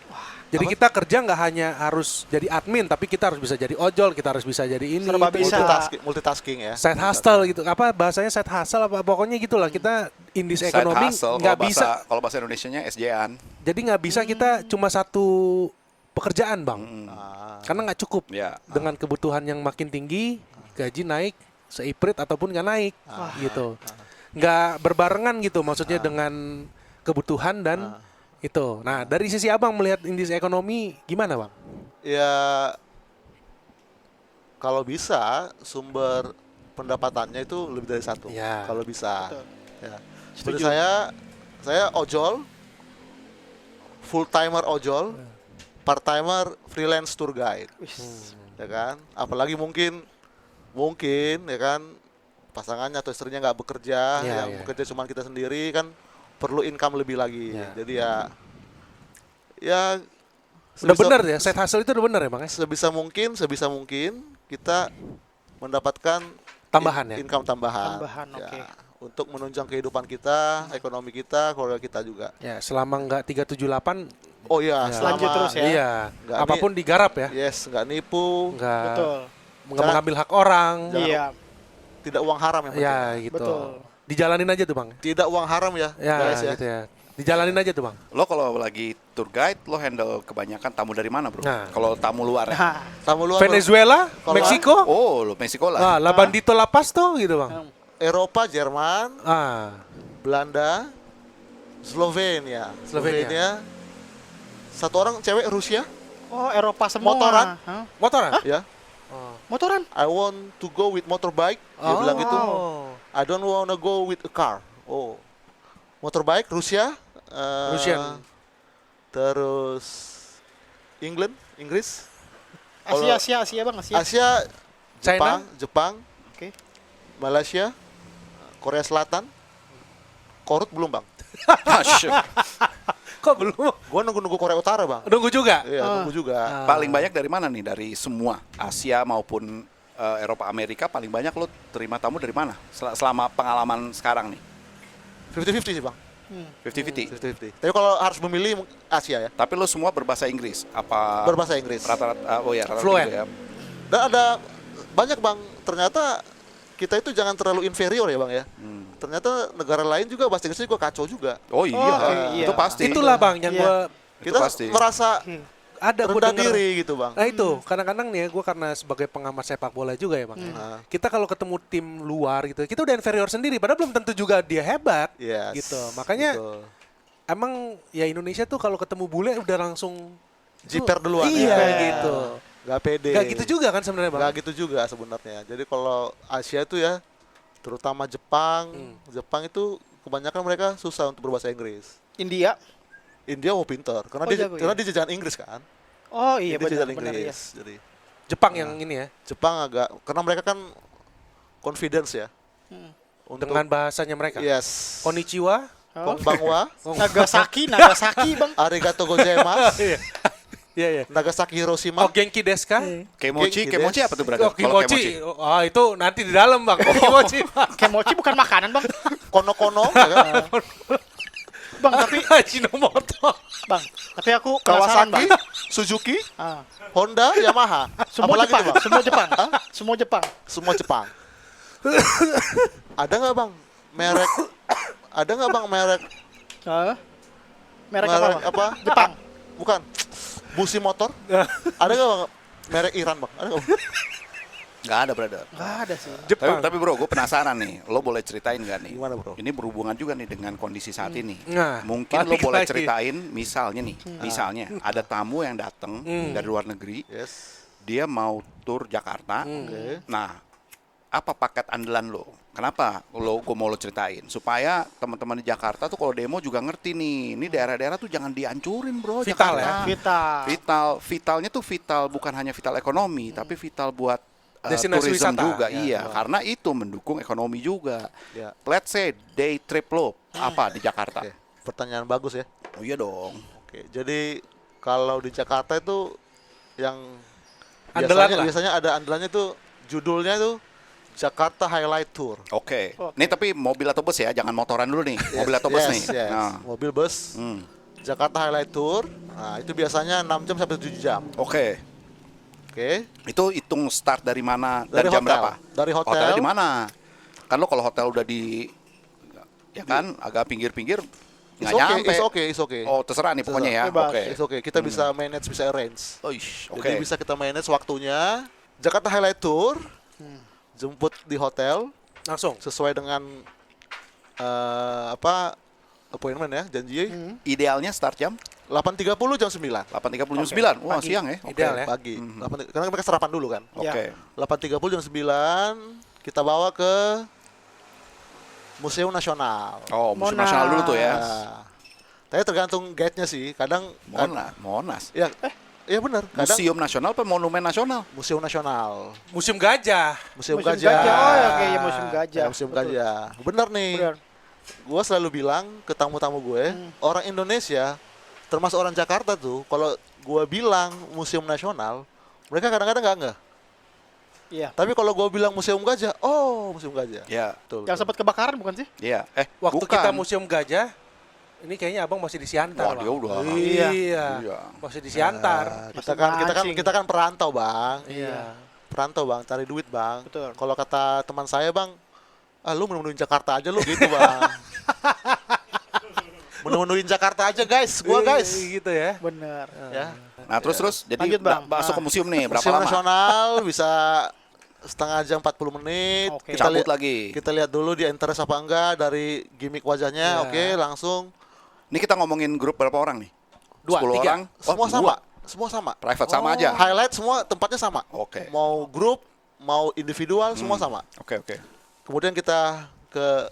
Jadi kita kerja nggak hanya harus jadi admin, tapi kita harus bisa jadi ojol, kita harus bisa jadi ini. Serba itu, bisa. itu. multitasking ya. Side hustle gitu. Apa bahasanya side hustle apa pokoknya gitulah. Kita indis Side ekonomi hustle, nggak kalau bisa. kalau bahasa Indonesianya SJ-an. Jadi nggak bisa kita cuma satu pekerjaan bang, Ah, karena nggak cukup Ya. dengan kebutuhan yang makin tinggi, gaji naik seiprit ataupun nggak naik gitu. Nggak berbarengan gitu maksudnya dengan kebutuhan dan itu. Nah dari sisi abang melihat indis ekonomi gimana bang? ya kalau bisa sumber pendapatannya itu lebih dari satu. Ya. Kalau bisa. Betul. Ya. Seperti Setuju. saya ojol, full timer ojol, part-timer freelance tour guide, Wis. ya kan? Apalagi mungkin ya kan pasangannya atau istrinya nggak bekerja, Iya, yang iya. bekerja cuma kita sendiri kan perlu income lebih lagi. Iya. Jadi ya Udah bener ya, side hustle itu udah bener ya Bang ya? sebisa mungkin kita mendapatkan Tambahan ya? income tambahan. Tambahan, Ya, oke. untuk menunjang kehidupan kita, ekonomi kita, keluarga kita juga. Ya, selama nggak 378, Oh iya, Ya. Lanjut terus ya. iya, Nggak apapun digarap ya, Yes, nggak nipu, nggak Betul. nggak mengambil hak orang, Jangan- Iya, tidak uang haram yang penting. ya gitu. betul. Dijalanin aja tuh Bang. Tidak uang haram ya, Ya, guys ya. gitu ya. Dijalanin aja tuh Bang. Lo kalau lagi tour guide, lo handle kebanyakan tamu dari mana, Bro? Nah. Kalau tamu luar ya? Nah, Tamu luar Venezuela, Kalau- Meksiko, Oh, lo Meksiko lah. La Bandito La Pasto gitu Bang. Eropa, Jerman, Ah, Belanda, Slovenia. Satu orang cewek Rusia, oh Eropa semua. Motoran? Hah? motoran? ya. Motoran? I want to go with motorbike. Dia bilang gitu. I don't wanna go with a car. Oh, motorbike Rusia, Rusian. terus Inggris, Asia Bang, Asia. Asia, China? Jepang, Oke. Malaysia, Korea Selatan. Korut belum bang? Asyik. Kok belum? Gua nunggu Korea Utara bang. Nunggu juga. Iya, nunggu juga. Paling banyak dari mana nih? Dari semua Asia maupun Eropa, Amerika, paling banyak lo terima tamu dari mana? Selama pengalaman sekarang nih? 50-50 sih bang. 50-50. 50-50. Tapi kalau harus memilih Asia ya, Tapi lo semua berbahasa Inggris? Apa berbahasa Inggris. rata-rata? Oh ya, rata-rata Fluent. gitu ya. Dan ada banyak bang. Ternyata kita itu jangan terlalu inferior ya bang ya. Ternyata negara lain juga bahasa Inggrisnya juga kacau juga. Oh iya, oke, iya. itu pasti. Itulah Bang yang Iya. gua Kita pasti. merasa ada gua rendah denger. diri gitu bang. Nah itu kadang-kadang nih ya gue karena sebagai pengamat sepak bola juga ya Bang. ya. Nah, Kita kalau ketemu tim luar gitu, kita udah inferior sendiri. Padahal belum tentu juga dia hebat. yes, Gitu. Makanya betul. emang ya Indonesia tuh kalau ketemu bule udah langsung Jiper duluan. Iya ya. gitu. Gak pede. Gak gitu juga kan sebenarnya Bang. Gak gitu juga sebenarnya. Jadi kalau Asia itu ya, terutama Jepang, Jepang itu kebanyakan mereka susah untuk berbahasa Inggris. India. India pinter, karena Oh, jago, karena ya? dia jajahan Inggris kan. Oh iya Dia jajahan benar ya. Inggris. Jadi Jepang yang ini ya Jepang agak, karena mereka kan confidence ya. Untuk, dengan bahasanya mereka. yes. Konnichiwa. Oh. Konbanwa, Nagasaki Bang. arigato gozaimasu, Iya. Iya iya. Nagasaki Hiroshima. Oh Genki desu ka? Kemochi, Gitu, kemochi yes. apa tuh brother? Oh Kalau kimochi. Oh itu nanti di dalam Bang. Kimochi. Kemochi bukan makanan Bang. Kono-kono, ya kan? Bang tapi Ajinomoto. Bang, tapi aku penasaran Kawasaki, Bang. Suzuki, Ah, Honda, Yamaha. semua Apalagi Jepang, tuh, Bang? semua Jepang. Semua Jepang. Semua Jepang. Ada nggak bang merek? Ada nggak bang merek? Hah? Merek apa? Bang? apa? Jepang. Bukan. Busi motor. Ada nggak bang merek Iran bang? Ada nggak bang? Nggak ada brother. Enggak ada sih. Jepang. Tapi bro, gue penasaran nih. Lo boleh ceritain nggak nih? Gimana, bro? Ini berhubungan juga nih dengan kondisi saat ini. Nah, Mungkin lo balik boleh lagi. ceritain misalnya nih, misalnya ada tamu yang datang dari luar negeri, Yes. dia mau tur Jakarta. Oke. Nah, apa paket andalan lo? Kenapa gue mau lo ceritain? Supaya teman-teman di Jakarta tuh kalau demo juga ngerti nih. Ini daerah-daerah tuh jangan dihancurin bro. Vital Jakarta. Vita. Vitalnya tuh vital bukan hanya vital ekonomi, tapi vital buat Destinasi tourism wisata. juga. Ya, Iya, betul. karena itu mendukung ekonomi juga. Ya. Let's say day trip lo apa di Jakarta? Oke. Pertanyaan bagus ya. Oh iya dong. Oke. Jadi kalau di Jakarta itu yang Andalan lah. biasanya ada andalannya tuh judulnya tuh Jakarta Highlight Tour. Oke. Oke. Nih tapi mobil atau bus ya, jangan motoran dulu nih. Mobil atau bus nih. Yes. Nah. Mobil bus. Hmm. Jakarta Highlight Tour. Nah, itu biasanya 6 jam sampai 7 jam. Oke. Oke. Itu hitung start dari mana Dari dan jam hotel. berapa? Dari hotel. Hotelnya di mana? Kan lo kalau hotel udah di ya kan agak pinggir-pinggir It's nggak okay, nyampe. it's okay. Oh, terserah nih pokoknya ya. Bebas. Oke. It's okay. Kita bisa manage, bisa arrange. Oish, oke. Jadi bisa kita manage waktunya. Jakarta Highlight Tour. Jemput di hotel Langsung. sesuai dengan appointment ya, janji. Idealnya start jam 8.30 jam 9 8.30 jam 9. Wah, Pagi. siang ya. Oke. Ideal ya. pagi. 8 karena mereka sarapan dulu kan. Oke. 8.30 jam 9 kita bawa ke Museum Nasional. Oh, Museum Monas. Nasional dulu tuh ya. Nah, tapi tergantung guide-nya sih. Kadang Monas. ya Iya benar. Kadang Museum Nasional apa Monumen Nasional? Museum Nasional, Museum Gajah. Museum Museum Gajah. Oh ya, oke ya museum gajah. Ya, Museum Betul. Gajah. Bener nih. Benar. Gue selalu bilang ke tamu-tamu gue, orang Indonesia, termasuk orang Jakarta tuh, kalau gue bilang Museum Nasional, mereka kadang-kadang nggak. Iya. Tapi kalau gue bilang Museum Gajah, oh Museum Gajah. Ya, Betul. Yang sempat kebakaran bukan sih? iya. Waktu bukan. kita Museum Gajah, ini kayaknya abang masih di Siantar. Wah, dia Bang. udah. Iya. Iya. Masih di Siantar. Nah, kita kan perantau, Bang. Iya. Perantau, Bang, cari duit, Bang. Betul. Kalau kata teman saya, Bang, lu menemuin Jakarta aja lu gitu, Bang. Menemuin Jakarta aja, guys. Gua, guys. Gitu ya. Benar. Ya. Nah, terus jadi Lanjut, Bang. masuk ke museum nih, berapa Museum lama? Nasional bisa setengah jam 40 menit. Oke. Cabut lihat lagi. Kita lihat dulu dia interest apa enggak dari gimmick wajahnya. Iya. Oke, langsung Ini kita ngomongin grup berapa orang nih? 2, 10 3. orang. semua dua. sama. Semua sama. Private sama aja. Highlight semua tempatnya sama. Oke. Mau grup, mau individual semua sama. Oke, oke. Kemudian kita ke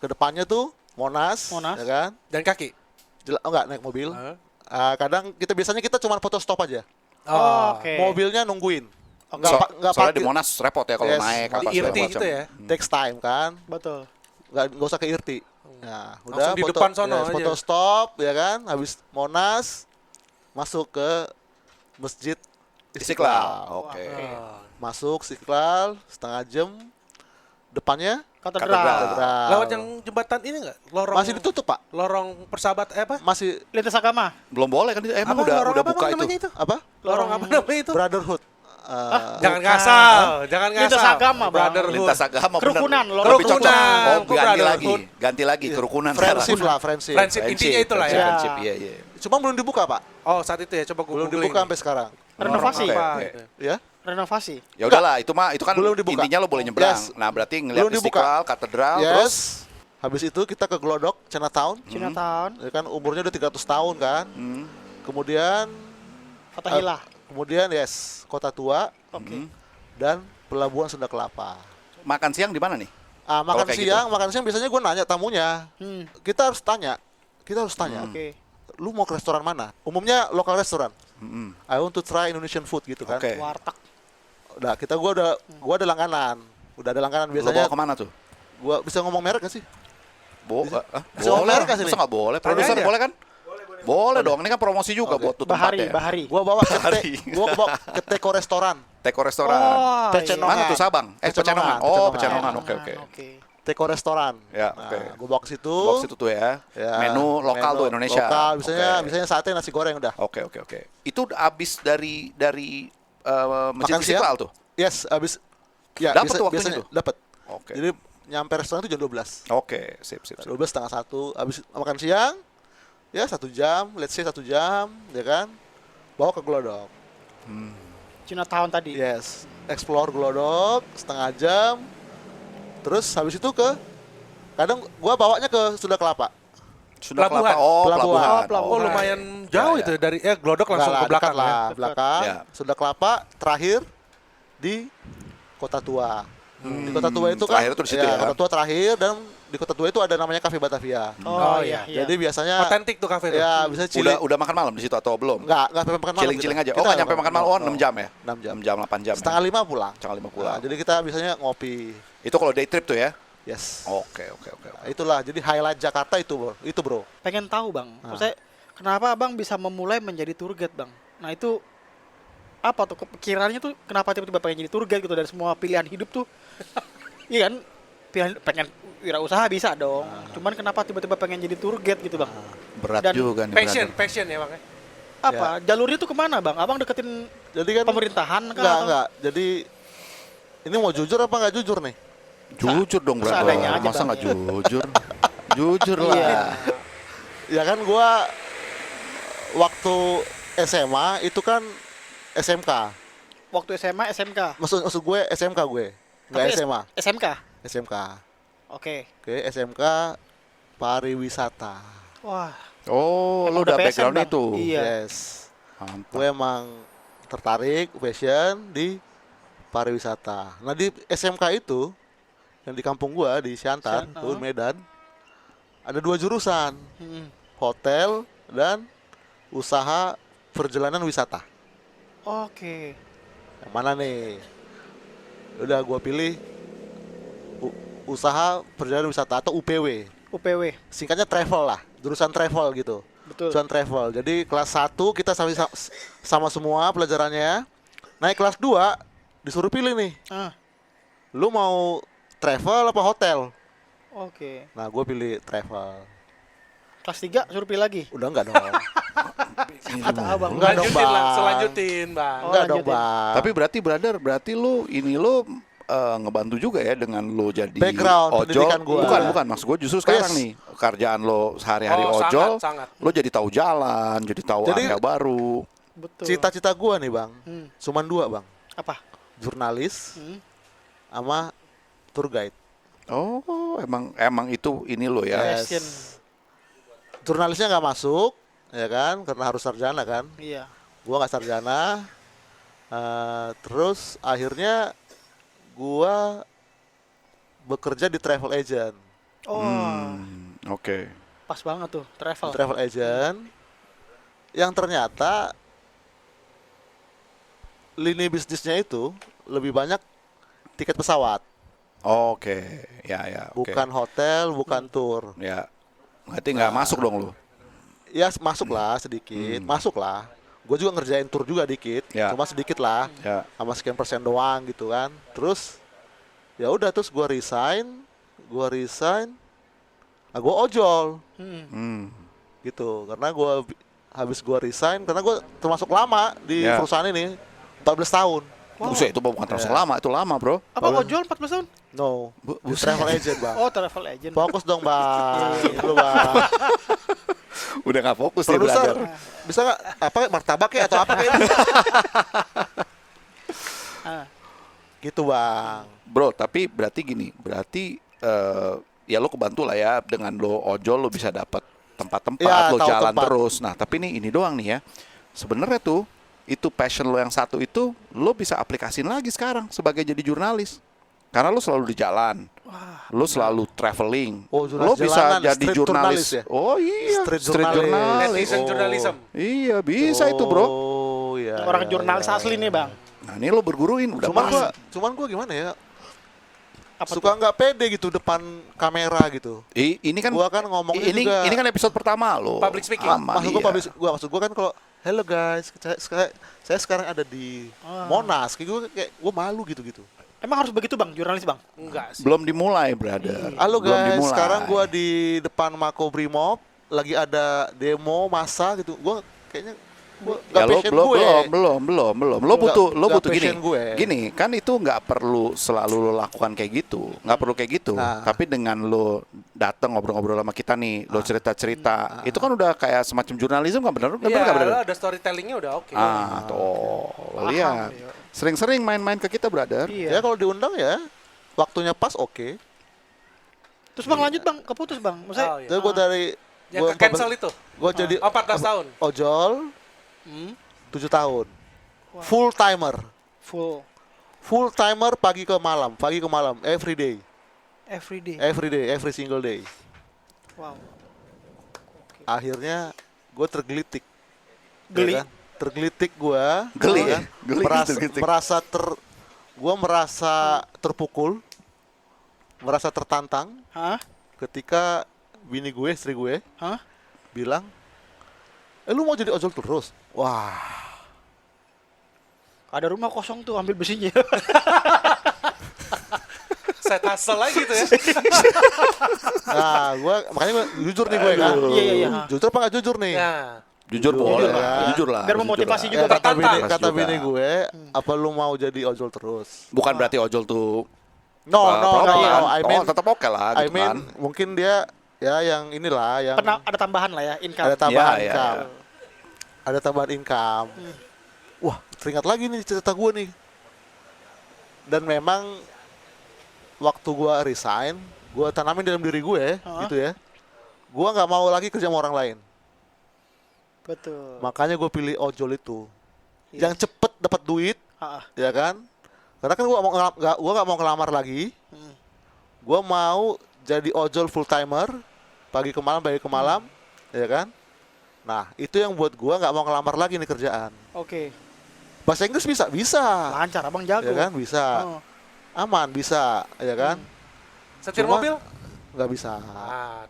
depannya tuh Monas, Monas. ya kan? Dan kaki. Enggak naik mobil. Hah? Kadang biasanya kita cuma foto stop aja. Oh, oke. Mobilnya nungguin. Soalnya parkir. di Monas repot ya kalau Yes. naik Di apa segala Irti macam. gitu ya. Takes time kan. Betul. Nggak usah ke Irti. Nah, udah Langsung di depan sono aja. foto stop ya kan. Habis Monas masuk ke Masjid Istiqlal. Oke. Masuk Istiqlal setengah jam. Depannya Katedral. Katedral. Lewat yang jembatan ini enggak? Lorong Masih ditutup, Pak. Lorong persahabat apa? Masih Lintas agama. Belum boleh kan? Emang Apa? Lorong udah apa buka Bang, itu. namanya itu? apa? Lorong apa namanya itu? Brotherhood. Jangan Bukan. ngasal, jangan ngasal. Lintas agama, Bang. Brotherhood. Lintas agama bener. Kerukunan, lorong Lebih cocok. kerukunan. Oh, Kok ganti lagi. brotherhood? Ganti lagi kerukunan. Friendship sekarang. lah, friendship. Friendship. Intinya itulah ya. Friendship, iya, iya. Cuma belum dibuka, Pak. Oh, saat itu ya, coba gue Belum dibuka sampai sekarang. Renovasi. Oke, Apa, oke. gitu. Ya. Renovasi. Ya udahlah, itu kan Belum dibuka. intinya lo boleh nyebrang. Yes. Nah, berarti ngeliat Belum dibuka. Istiqlal, katedral, terus Yes. Habis itu kita ke Glodok, Chinatown. Chinatown. Ya kan umurnya udah 300 tahun kan. hmm, Kemudian Fatahillah. kemudian yes, Kota Tua Oke. dan Pelabuhan Sunda Kelapa. makan siang di mana nih? Makan kayak siang, makan siang biasanya gue nanya tamunya. Hmm. Kita harus tanya. Kita harus tanya. Oke. Lu mau ke restoran mana? Umumnya lokal restoran. Hmm, I want to try Indonesian food gitu kan. Oke. Warteg. Udah, gua ada langganan. Udah ada langganan Lo biasanya. bawa kemana tuh? Gua bisa ngomong merek gak sih? Bisa ngomong merek nggak sini? Masa nggak boleh? Tanya Produser aja. boleh kan? Boleh dong, ini kan promosi juga Oke. buat tuh tempatnya. Bahari. Gua bawa ke Hari. gua bawa ke Teko restoran. Teko restoran. Oh, Pecenongan. Mana tuh Sabang? Pecenongan, Pecenongan. Oh, Pecenongan. Pecenongan. Oke. Oke. Teko restoran. Ya, Nah, oke. gua bawa ke situ. Box itu tuh ya. Ya, Menu lokal tuh Indonesia. Lokal, Oke. biasanya sate nasi goreng udah. Oke. Itu abis dari Masjid Makan siang? Istiqlal tuh. Yes, habis ya Dapet tuh waktunya biasanya tuh? dapat. Oke. Jadi nyampe restoran itu jam 12. Oke, sip. 12 setengah 1. Habis makan siang ya 1 jam, let's say 1 jam, ya kan? Bawa ke Glodok. Chinatown tadi. Yes, explore Glodok setengah jam. Terus habis itu kadang gua bawanya ke Sunda Kelapa. Sunda Pelabuhan. Kelapa. Oh, Pelabuhan. pelabuhan. Oh, pelabuhan. Oh, lumayan jauh Ya, itu dari Glodok langsung Enggak ke belakang dekat lah, ya. belakang. Ya. Sunda Kelapa terakhir di Kota Tua. Di Kota Tua itu kan Terakhir itu di situ ya. Kota Tua terakhir dan di Kota Tua itu ada namanya Cafe Batavia. Oh, Oh, iya. Jadi biasanya Otentik tuh kafe tuh. ya bisa chilling. Udah makan malam di situ atau belum? Enggak sampai makan malam. Ciling-ciling aja. kita. Oh, Kita nggak nyampe makan malam. Oh, 6 jam ya? 6 jam. 6 jam, 8 jam. Setengah 5 pulang. Setengah 5 pulang. Nah, jadi kita biasanya ngopi. Itu kalau day trip tuh ya? Yes. Oke. Nah, itulah jadi highlight Jakarta itu, Bro. Itu, Bro. Pengen tahu, Bang. Maksudnya kenapa Abang bisa memulai menjadi tour guide, Bang? Nah, itu apa tuh kepikirannya tuh kenapa tiba-tiba pengen jadi tour guide gitu dari semua pilihan hidup tuh? Iya kan? Pengen wirausaha bisa dong. Cuman kenapa tiba-tiba pengen jadi tour guide gitu, Bang? Berat Dan juga nih. Passion ya, Bang. Apa? Jalurnya tuh kemana, Bang? Abang deketin Jadi kan pemerintahan kah? enggak. Jadi ini mau jujur apa enggak jujur nih? Jujur dong, Bro. seadanya aja, Masa Bang, nggak ya. jujur? Jujur lah. Iya. Ya kan gua waktu SMA itu kan SMK. Waktu SMA, SMK. Maksud gue SMK gue. Enggak Tapi SMA. SMK. SMK. Oke. Oke, SMK pariwisata. Wah. Oh, Emang lu udah PSN, background Bang? itu. Iya. Yes. Mantap. Gue emang tertarik passion di pariwisata. Nah di SMK itu yang di kampung gua di Siantar, tuh Medan, ada 2 jurusan, Hmm. hotel dan usaha perjalanan wisata. Oke. Yang mana nih? Udah gua pilih usaha perjalanan wisata atau UPW. UPW. Singkatnya travel lah, jurusan travel gitu. Betul. Jurusan travel. Jadi kelas 1 kita sama semua pelajarannya. Naik kelas 2 disuruh pilih nih. Ah, Lu mau travel apa hotel? oke. Nah, gue pilih travel. Kelas 3 suruh pilih lagi. Udah enggak dong. Kata abang. Enggak dong, Lanjutin, Bang. lanjutin, Bang. Oh, Enggak dong, lanjutin. Bang. Tapi berarti brother, berarti lu ngebantu juga ya dengan lo jadi Background ojol. pendidikan gua. Bukan, maksud gue justru sekarang Yes. nih kerjaan lo sehari-hari Oh, ojol, sangat. lo jadi tahu jalan, jadi tahu Jadi- area baru. Betul. Cita-cita gue nih, Bang. Hmm. Cuman 2, Bang. Apa? Jurnalis Hmm. sama tour guide. Oh, emang itu ini lo ya. Yes. Passion. Jurnalisnya nggak masuk, ya kan? Karena harus sarjana kan. Iya. Gua nggak sarjana. Terus akhirnya gua bekerja di travel agent. Oh, Oke. pas banget tuh travel. Travel agent yang ternyata lini bisnisnya itu lebih banyak tiket pesawat, Oke, ya, oke. bukan hotel, bukan tour. Ya, berarti nggak masuk dong lo. Ya masuk lah sedikit, masuk lah. Gue juga ngerjain tour juga dikit, Ya. cuma sedikit lah, Ya, sama sekian persen doang gitu kan. Terus ya udah, terus gue resign, nah gue ojol gitu, karena habis gue resign, karena gue termasuk lama di Ya. perusahaan ini, 14 tahun. Buset, itu bukan termasuk lama, itu lama bro. Apa ojol 14 tahun? No, Buset. travel agent, Bang. Oh, travel agent. Fokus dong, Bang. Iya. Dulu, Bang. Udah nggak fokus nih Produser, brother. bisa nggak apa martabak ya atau apa kayak Ah, gitu, Bang. Bro, tapi berarti gini, ya lo kebantu lah ya dengan lo ojol lo bisa dapat tempat-tempat, Ya, lo tahu jalan tempat. terus. Nah, tapi ini doang nih ya. Sebenarnya tuh itu passion lo yang satu itu lo bisa aplikasin lagi sekarang sebagai jadi jurnalis. Karena lo selalu di jalan. Lo selalu traveling. Oh, jurnalis Lo bisa jalanan, jadi street jurnalis. jurnalis ya? Oh iya, Street street jurnalis. jurnalis. Netizen journalism. Iya, bisa itu, Bro. Oh, iya. orang iya, jurnalis iya. asli nih, Bang. Nah, ini lo berguruin udah Cuman gua gimana ya? Apa Suka nggak pede gitu depan kamera gitu. Ini kan Gua kan ngomongnya ini juga. ini kan episode pertama lo. Public speaking. Aman, Maksud gua kan kalau hello guys, saya sekarang ada di Monas, kayak gua malu gitu. Emang harus begitu, Bang, jurnalis, Bang? Enggak sih. Belum dimulai, brother. Halo Belum guys, dimulai. sekarang gua di depan Makobrimob lagi ada demo massa gitu. Gua kayaknya gua Ya, nggak passion gue. belum. Lo Nggak- butuh nggak gini. passion gue. Gini, kan itu nggak perlu selalu lo lakukan kayak gitu. Nggak perlu kayak gitu. Nah. Tapi dengan lo datang ngobrol-ngobrol sama kita nih, lo cerita-cerita, itu kan udah kayak semacam jurnalisme kan bener? Bener Iya, nggak, brother? lo ada storytellingnya udah oke. Tuh, lo lihat. Sering-sering main-main ke kita, brother. Iya. Ya kalau diundang ya waktunya pas oke. Terus Bang lanjut, Bang, keputus, Bang. Maksudnya Oh, iya. Jadi gua dari Yang gua ke cancel itu. Gua jadi 14 tahun. ojol 7 tahun. Full timer. full Pagi ke malam, every day, every day. every single day. Wow. Akhirnya gue tergelitik. Geli. Ya kan? Tergelitik gue. Geli ya? Geli tergelitik. Gue merasa terpukul, merasa tertantang Hah? ketika bini gue, istri gue Hah? bilang, lu mau jadi ojol terus? Wah, Ada rumah kosong tuh, ambil besinya. Saya hustle lagi tuh ya. nah makanya gua jujur nih gue kan. Iya. Jujur apa nggak jujur nih? Ya. Jujur boleh, lah. jujur lah. Biar jujur memotivasi lah. juga, Kata tertantang. bini, kata Juga. bini gue, apa lu mau jadi ojol terus? Bukan berarti ojol tuh No, problem. I mean, tetap oke lah I gitu mean, kan. mungkin dia ya yang inilah yang Ada tambahan lah ya, income. ada tambahan Ya, ya, income. ya. Ada tambahan income. Wah, teringat lagi nih cerita gue nih. Dan memang waktu gue resign, gue tanamin dalam diri gue gitu ya. Gue nggak mau lagi kerja sama orang lain. Betul. Makanya gue pilih ojol itu. Iya. Yang cepet dapat duit, Ah, ya kan? Karena kan gue nggak mau ngelamar lagi. Gue mau jadi ojol full timer, pagi ke malam, ya kan? Nah, itu yang buat gue nggak mau ngelamar lagi nih kerjaan. Oke. Bahasa Inggris bisa, Lancar, abang jago. ya kan, bisa, Oh. aman bisa, ya kan, Setir Cuma- mobil? nggak bisa, Ah,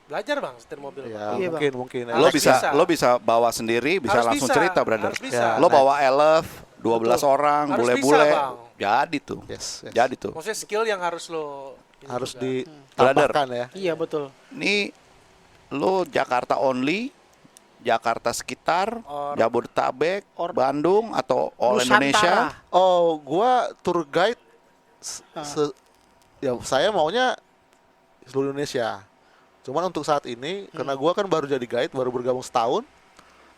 belajar bang setir mobil. ya Iya, mungkin, ya. Lo Harus bisa, bisa. lo bisa bawa sendiri, bisa Harus langsung bisa, cerita, brother. harus bisa. Lo bawa elef, 12 Betul. orang, Harus bule-bule, bisa, Bang. jadi tuh, Yes. jadi tuh. Maksudnya skill yang harus lo ini Harus juga. ditambahkan ya. Iya betul. Ini lo Jakarta only, Jakarta sekitar, Or- Jabodetabek, or- Bandung atau all Nusantara. Indonesia. Oh, gua tour guide Ah. ya saya maunya seluruh Indonesia. Cuman untuk saat ini karena gua kan baru jadi guide, baru bergabung setahun.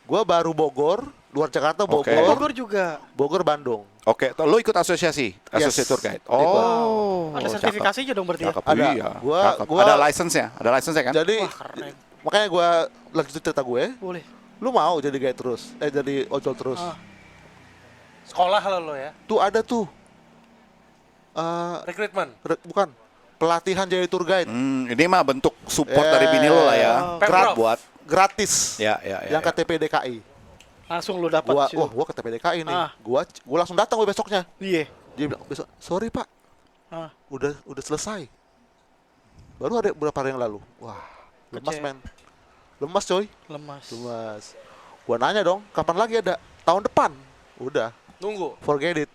Gua baru Bogor, luar Jakarta Oke. Bogor, Bogor juga. Bogor Bandung. Oke, lo ikut asosiasi, asosiasi tour guide. Oh, Ada cakep. sertifikasinya dong berarti ya. Cakep, Ada. iya. Gua- Cakep. gua- Ada license-nya, kan? Jadi Wah keren. makanya gua lanjut cerita gue, Boleh. lu mau jadi guide terus, jadi ojol terus. Ah. Sekolah lo ya, Tuh ada tuh. Eh, rekrutmen. bukan pelatihan jadi tour guide Ini mah bentuk support dari bini lo lah ya. Oh. Pemprov. Buat, gratis. ya, ya, ya. Yang ya. KTP DKI. Langsung lu dapat. Gua, situ. gua KTP DKI nih. Ah. Gua langsung datang gue besoknya. Iya. Dia bilang, besok, sorry pak, Ah. udah selesai. Baru ada beberapa hari yang lalu. Wah, lemas Kece. men. Lemas coy, Lemas. lemas. Gua nanya dong, kapan lagi ada? Tahun depan. Udah, Nunggu. forget it.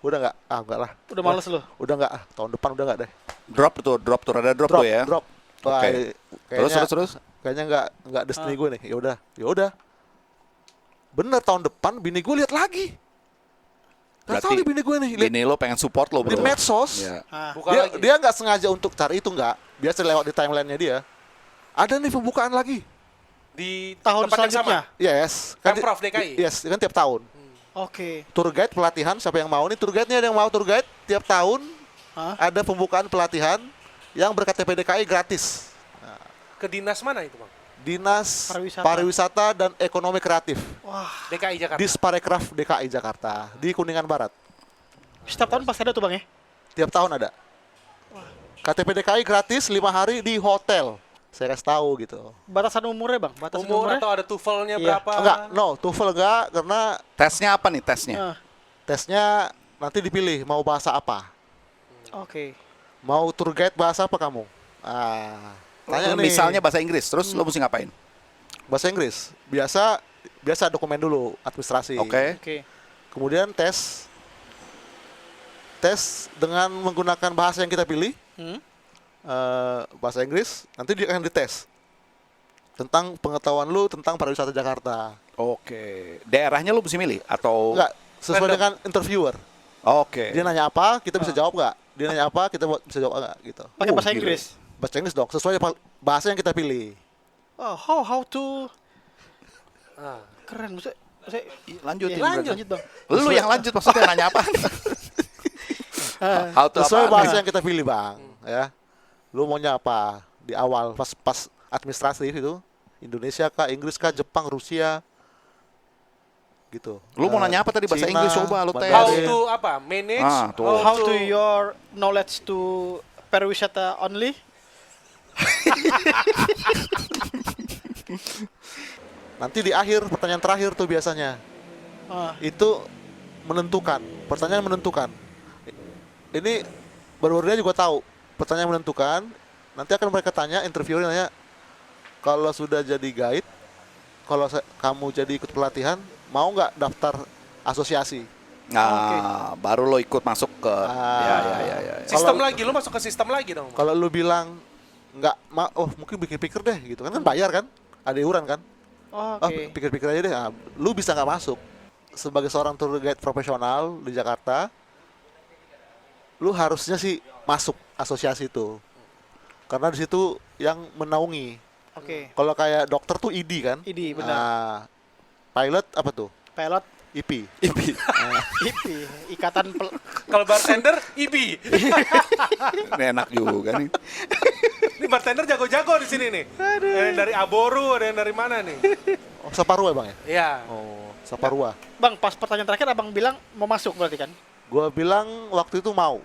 Udah nggak? Ah enggak lah. Udah males lu. Udah nggak? Tahun depan udah nggak deh. Drop tuh, ada drop tuh ya. Drop. Wah, Oke. kayaknya- Terus. Kayaknya nggak destiny gue nih. Ya udah. Bener tahun depan bini gue lihat lagi. Gak Berarti tahu nih bini gue nih. Lihat Bini lo pengen support lo, di bro. medsos. Ya. Ah. Buka Dia lagi. dia nggak sengaja untuk cari itu nggak. Biasa lewat di timelinenya dia. Ada nih pembukaan lagi. Di Tahun tempat yang selanjutnya. sama. Yes. Kan Pemprov DKI? Yes, kan tiap tahun. Oke. Tour guide pelatihan siapa yang mau nih tour guide-nya ada yang mau tour guide tiap tahun Hah? ada pembukaan pelatihan yang ber-KTP DKI gratis. Ke dinas mana itu bang? Dinas Pariwisata. Pariwisata dan Ekonomi Kreatif. Wah. DKI Jakarta. Disparekraf DKI Jakarta di Kuningan Barat. Setiap tahun pasti ada tuh bang ya. Tiap tahun ada. KTP DKI gratis 5 hari di hotel. Saya kasih tahu gitu. Batasan umurnya bang. Batasan Umur umurnya. atau ada TOEFL-nya Iya. berapa? Enggak, no, TOEFL enggak karena Tesnya apa nih tesnya? Ah. tesnya nanti dipilih mau bahasa apa. Oke. Mau tour guide bahasa apa kamu? Tanya nih. Misalnya bahasa Inggris, terus lo mesti ngapain? Bahasa Inggris. Biasa dokumen dulu, administrasi. Oke. Oke. Kemudian tes dengan menggunakan bahasa yang kita pilih. Hmm? Bahasa Inggris, nanti dia akan dites tentang pengetahuan lu tentang pariwisata Jakarta. Oke. Daerahnya lo mesti milih atau? Enggak, sesuai Random. dengan interviewer. Oke. Dia nanya apa, kita bisa jawab nggak? Dia nanya apa, kita bisa jawab nggak? Gitu. Pakai bahasa gila. Inggris. Bahasa Inggris dong, sesuai bahasa yang kita pilih. Oh, how to Ah. keren. Maksudnya Lanjutin. iya, brother. lanjut bang. Lu yang lanjut maksudnya nanya apa? How to Sesuai apa? bahasa yang kita pilih, Bang. Ya. Lu maunya apa? Di awal pas administratif itu, Indonesia kah, Inggris kah, Jepang, Rusia, gitu. Lu mau nanya apa tadi bahasa Cina, Inggris? Coba lu tes. How Mandarin. to apa? Manage? Ah, tuh. How to your knowledge to pariwisata only? Nanti di akhir pertanyaan terakhir tuh biasanya. Ah. Itu menentukan, pertanyaan menentukan. Ini baru-barunya juga tahu, pertanyaan menentukan. Nanti akan mereka tanya, interviewer nanya, kalau sudah jadi guide, kalau kamu jadi ikut pelatihan, mau nggak daftar asosiasi? Nah, baru lo ikut masuk ke ya. Sistem Kalau- lagi, lu masuk ke sistem lagi dong. Bang. Kalau lu bilang nggak, mungkin pikir-pikir deh gitu kan bayar kan, ada iuran kan? Oh, Oh, oke. pikir-pikir aja deh. Nah, lu bisa nggak masuk sebagai seorang tour guide profesional di Jakarta? Lu harusnya sih masuk asosiasi itu, karena di situ yang menaungi. Oke. Kalau kayak dokter tuh ID kan? ID, benar. Nah, pilot apa tuh? Pilot IP. IP, ikatan Kalau bartender, IBI. Ini enak juga nih. Ini bartender jago-jago di sini nih. Ada yang dari Aboru, ada yang dari mana nih? Oh, Saparua bang ya? Iya. Oh, Saparua. Bang, pas pertanyaan terakhir abang bilang mau masuk berarti kan? Gua bilang waktu itu mau.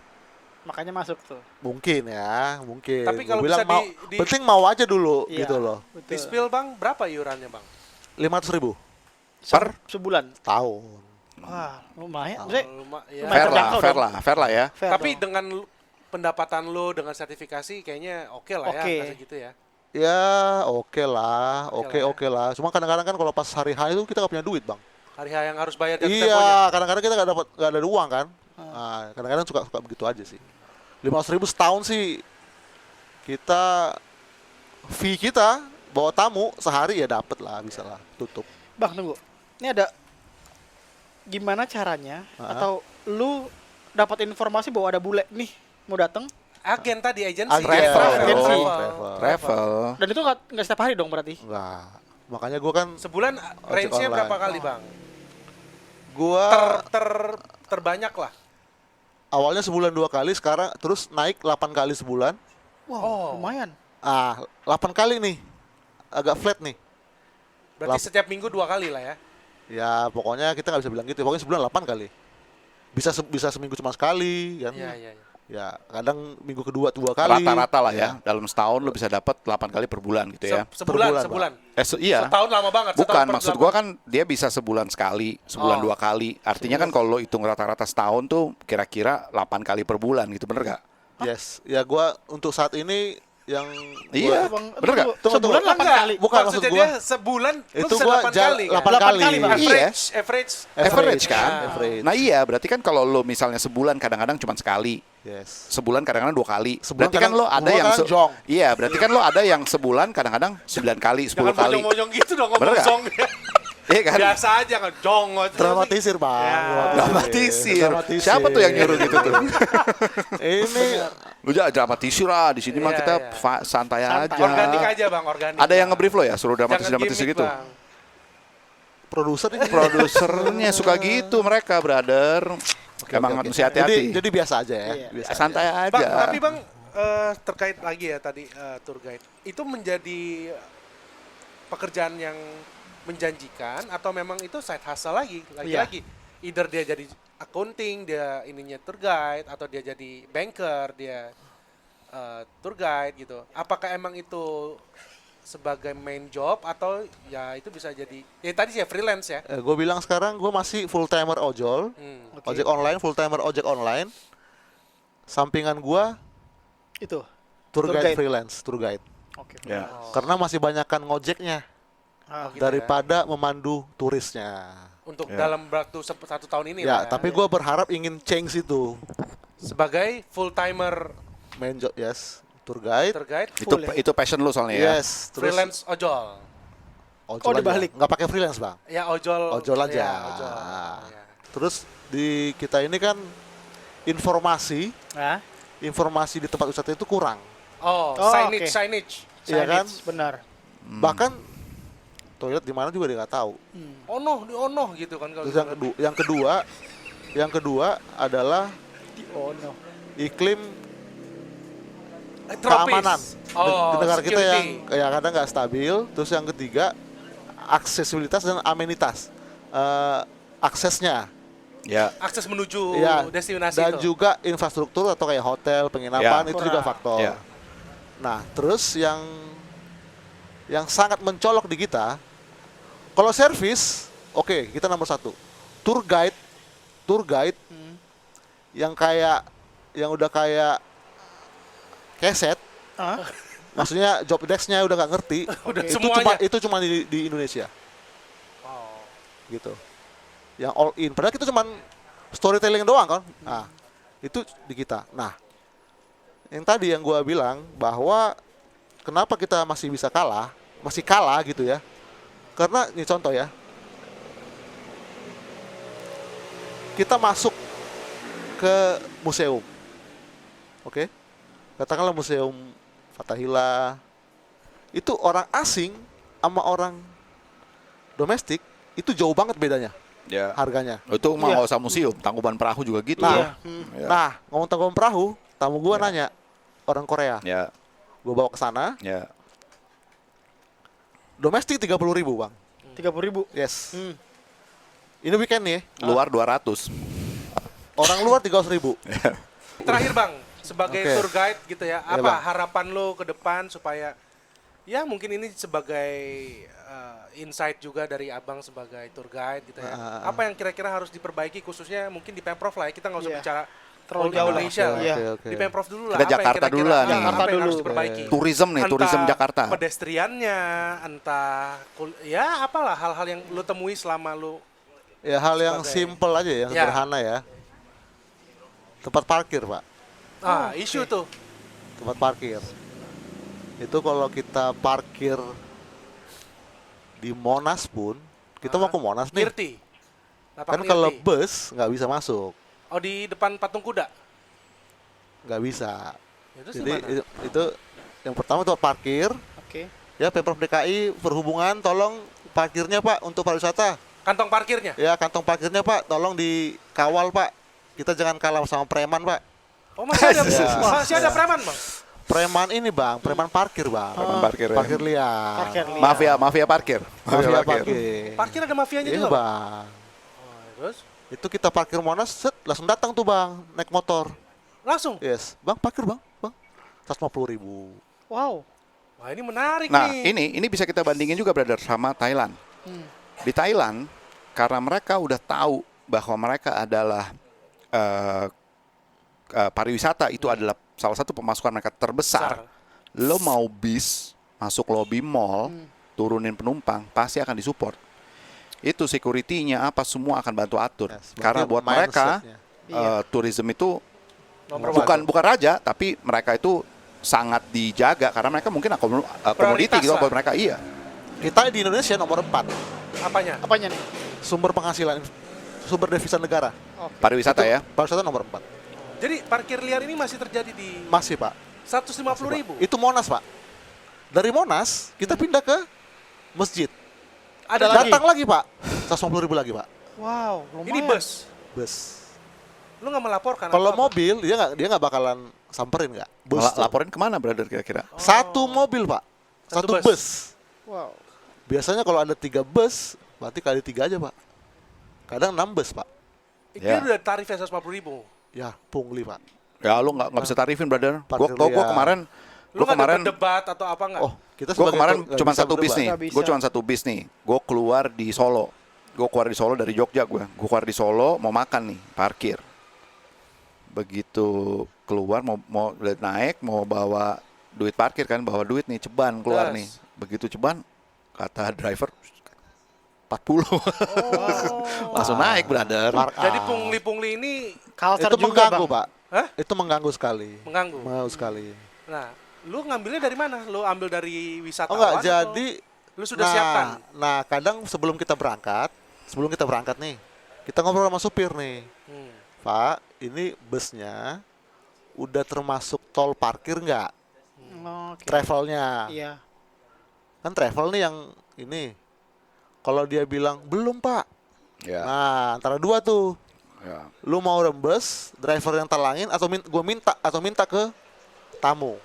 Makanya masuk tuh. Mungkin ya, mungkin. Tapi Gua kalau bilang bisa mau, penting mau aja dulu Iya, gitu loh. betul. Di spill bang, berapa iurannya bang? 500.000 Per? Sebulan. tahun. Wah, lumayan. Maksudnya, Ya. Lumayan terjangkau dong. Fair lah ya. fair Tapi dong. dengan pendapatan lo dengan sertifikasi kayaknya oke lah ya Oke. kasih gitu ya. Ya oke lah, Oke oke lah ya. lah. Cuma kadang-kadang kan kalau pas hari H itu kita nggak punya duit bang. Hari yang harus bayar jatuh Iya, temponya. kadang-kadang kita nggak ada uang kan. Nah, kadang-kadang suka begitu aja sih. 500.000 setahun sih kita fee kita bawa tamu sehari ya dapet lah, bisa lah tutup. Bang, tunggu. Ini ada gimana caranya atau lu dapat informasi bahwa ada bule nih mau datang Agen tadi agensi. Agen. Agensi. Travel. dan itu nggak setiap hari dong berarti? Enggak. Makanya gua kan Sebulan range-nya online. berapa kali, Bang? gua Terbanyak lah. awalnya sebulan 2 kali, sekarang terus naik 8 kali sebulan. Wow, Oh. lumayan. 8 kali nih. Agak flat nih. Berarti setiap minggu 2 kali lah ya. Ya pokoknya kita nggak bisa bilang gitu. Pokoknya sebulan 8 kali. Bisa seminggu cuma sekali kan. Iya, iya. Ya kadang minggu kedua 2 kali. Rata-rata lah ya. Dalam setahun lo bisa dapat 8 kali per bulan gitu ya. Sebulan, bulan, sebulan. Iya. Setahun lama banget. Bukan, setahun per maksud 8. gua kan dia bisa sebulan sekali, sebulan Oh. 2 kali. Artinya kan kalau lo hitung rata-rata setahun tuh kira-kira 8 kali per bulan gitu, bener gak? Yes. Ya gua untuk saat ini yang Iya. Bang, Bener nggak? tunggu, sebulan Tunggu, 8 Enggak, kali. Bukan, maksud maksudnya gua- dia sebulan lu itu bisa gua 8 jal- kali kan? 8 8 kali. kali, Bang. Iya. Average. Average kan? Average. Nah iya, berarti kan kalau lo misalnya sebulan kadang-kadang cuma sekali, Yes. sebulan kadang-kadang 2 kali. Sebulan Berarti kan kadang- lo ada sebulan yang kadang jong. Iya, berarti kan lo ada yang sebulan kadang-kadang 9 kali, 10 Jangan kali. monyong-monyong gitu dong Bener ngomong nggak? song. Iya kan? Biasa aja kan jong. Dramatisir bang. Ya. Dramatisir. Siapa tuh yang nyuruh gitu tuh? Ini Lu jangan dramatisir lah, di sini mah Iya, kita iya. santai aja. Organik aja Bang, organik. Ada yang Bang. nge-brief lo ya, suruh Jangan dramatis-dramatisir gimmick, gitu? Bang. produser ini. Produsernya suka gitu mereka, brother. Emang Oke. mesti hati-hati. Jadi biasa aja ya. Iya. Biasa aja. Santai aja. Bang, tapi Bang terkait lagi ya tadi tour guide. Itu menjadi pekerjaan yang menjanjikan atau memang itu side hustle lagi? Lagi-lagi. Either dia jadi accounting, dia ininya tour guide, atau dia jadi banker, dia tour guide gitu. Apakah emang itu sebagai main job atau ya itu bisa jadi ya tadi sih ya freelance ya? Gue bilang sekarang gue masih full timer ojol, Oke. ojek online, full timer ojek online. Sampingan gue Itu. tour Tour guide guide. freelance, tour guide. Oke. Ya. Karena masih banyakkan ngojeknya Gitu daripada memandu turisnya. untuk Ya. dalam waktu 1 tahun ini Ya, lah tapi gue berharap ingin change itu. sebagai full timer Main job, yes, tour guide. tour guide Itu Full ya? itu passion lu soalnya ya. Yes, terus freelance ojol. ojol Oh, aja. dibalik. Nggak pakai freelance bang. Ya ojol. Ojol aja. Ya, ojol. Ah. Ya. Terus di kita ini kan informasi di tempat wisata itu kurang. Oh, Oh, signage, oke. signage. Iya kan? Benar. Bahkan toilet di mana juga dia nggak tahu. Ono gitu kan kalau Terus yang kedua adalah Oh no. iklim tropis. keamanan Oh, di negara kita security. yang kadang nggak stabil. Terus yang ketiga aksesibilitas dan amenitas, aksesnya, Ya. akses menuju ya, destinasi dan itu. juga infrastruktur atau kayak hotel, penginapan Ya. itu juga Kurang. faktor. Ya. Nah, terus yang sangat mencolok di kita, kalau servis, oke, kita nomor 1. Tour guide yang udah kayak keset, Ah, maksudnya job desk-nya udah nggak ngerti. Udah itu semuanya. cuma di Indonesia Oh. gitu. Yang all in. Padahal kita cuma storytelling doang kan. Nah, itu di kita. Nah, yang tadi yang gua bilang bahwa kenapa kita masih kalah gitu ya. Karena ini contoh ya. Kita masuk ke museum. Oke? Katakanlah museum Fathahillah. Itu orang asing sama orang domestik itu jauh banget bedanya Ya. harganya. Itu mah Iya. nggak usah museum, Tangkuban Perahu juga gitu. Nah, Ya. Nah, ngomong tanggung perahu, tamu gua nanya orang Korea. Ya. Gua bawa ke sana, Ya. domestik 30.000 bang. 30.000. Yes. Hmm. Ini weekend nih, Luar 200. orang luar 300.000. Terakhir Bang, sebagai Oke. tour guide gitu ya, Iya, apa Bang. harapan lo ke depan supaya ya mungkin ini sebagai insight juga dari abang sebagai tour guide gitu ya. Apa yang kira-kira harus diperbaiki khususnya mungkin di Pemprov lah ya, kita nggak usah Iya. bicara Terlalu whole jauh lah. Indonesia lah. Iya. Di Pemprov dulu lah. Kita apa yang Jakarta kira-kira- dulu lah nih. Jakarta yang harus dulu. diperbaiki. Tourism nih, Entah tourism Jakarta. Pedestriannya, entah ya apalah hal-hal yang lu temui selama lu Ya hal yang Sebagai- simple aja ya, Ya. sederhana ya. Tempat parkir, Pak. isu tuh. Tempat parkir. Itu kalau kita parkir di Monas pun, kita mau ke Monas nih. Nirti. Kan Lapangan kalau Nirti. bus nggak bisa masuk, Oh di depan patung kuda. nggak bisa. Itu Jadi gimana? itu yang pertama tempat parkir. Oke. Ya Pemprov DKI perhubungan tolong parkirnya Pak untuk pariwisata. Kantong parkirnya. Ya kantong parkirnya Pak tolong dikawal Pak. Kita jangan kalah sama preman Pak. Oh masih ada, Iya. masih ada preman bang. Preman ini Bang, preman parkir Bang. Preman parkir ya. Parkir liar. Parkir liar. Mafia parkir. Mafia parkir. Parkir ada mafianya Iya juga bang. Bang. Terus Itu kita parkir Monas, set, langsung datang tuh Bang, naik motor. langsung. Yes, Bang parkir Bang, Bang. 150.000. Wow. Wah ini menarik Nah, nih. ini bisa kita bandingin juga brother sama Thailand. Di Thailand karena mereka udah tahu bahwa mereka adalah pariwisata itu adalah salah satu pemasukan mereka terbesar. Lo mau bis masuk lobby mall, turunin penumpang, pasti akan disupport. Itu security-nya apa semua akan bantu atur. Yes, Karena berarti buat mereka mindset-nya. tourism itu Nomor bukan raja, tapi mereka itu sangat dijaga karena mereka mungkin komoditi Prioritas gitu lah. buat mereka. Iya. Kita di Indonesia nomor 4 Apanya? Apanya nih? sumber penghasilan, sumber devisa negara. Pariwisata ya. Pariwisata nomor 4. Jadi parkir liar ini masih terjadi di Masih Pak. 150.000. Itu Monas Pak. Dari Monas kita pindah ke masjid. Ada lagi. Datang lagi Pak. 150.000 lagi Pak. Wow. Lumayan. Ini bus. Bus. Lu nggak melaporkan? Kalau atau apa? mobil dia nggak bakalan samperin nggak. Bus. tuh. Laporin kemana brother kira-kira? Satu mobil Pak. Satu Satu bus. bus. Wow. Biasanya kalau ada 3 bus, berarti kali 3 aja Pak. Kadang 6 bus Pak. Itu Ya. udah tarifnya 150.000. Ya pungli Pak. Ya lu nggak bisa tarifin brother. Parkir Gua liar. kemarin Lu nggak kemarin ada berdebat atau apa nggak? Oh, kita gue sebagai kemarin nggak cuma bisa satu bis berdebat. nih. Nggak bisa. Gue cuma satu bis nih. Gue keluar di Solo. Gue keluar di Solo dari Jogja gue. Gue keluar di Solo mau makan nih, parkir. Begitu keluar mau naik mau bawa duit parkir kan, bawa duit nih ceban keluar Yes. nih. Begitu ceban kata driver 40. Langsung naik brother. Mark Jadi up. pungli-pungli ini Culture itu juga mengganggu bang. Pak. Hah? Itu mengganggu sekali. mengganggu. Mengganggu sekali. Nah, lu ngambilnya dari mana? Lu ambil dari wisatawan? Oh enggak, atau jadi lu sudah siapkan. Nah, kadang sebelum kita berangkat nih, kita ngobrol sama supir nih. Hmm. Pak, ini busnya udah termasuk tol parkir nggak? Oke. Travelnya. Iya. Kan travel nih yang ini. Kalau dia bilang belum Pak. Ya, Nah, antara dua tuh. ya. Lu mau rembes, driver yang talangin atau minta ke tamu.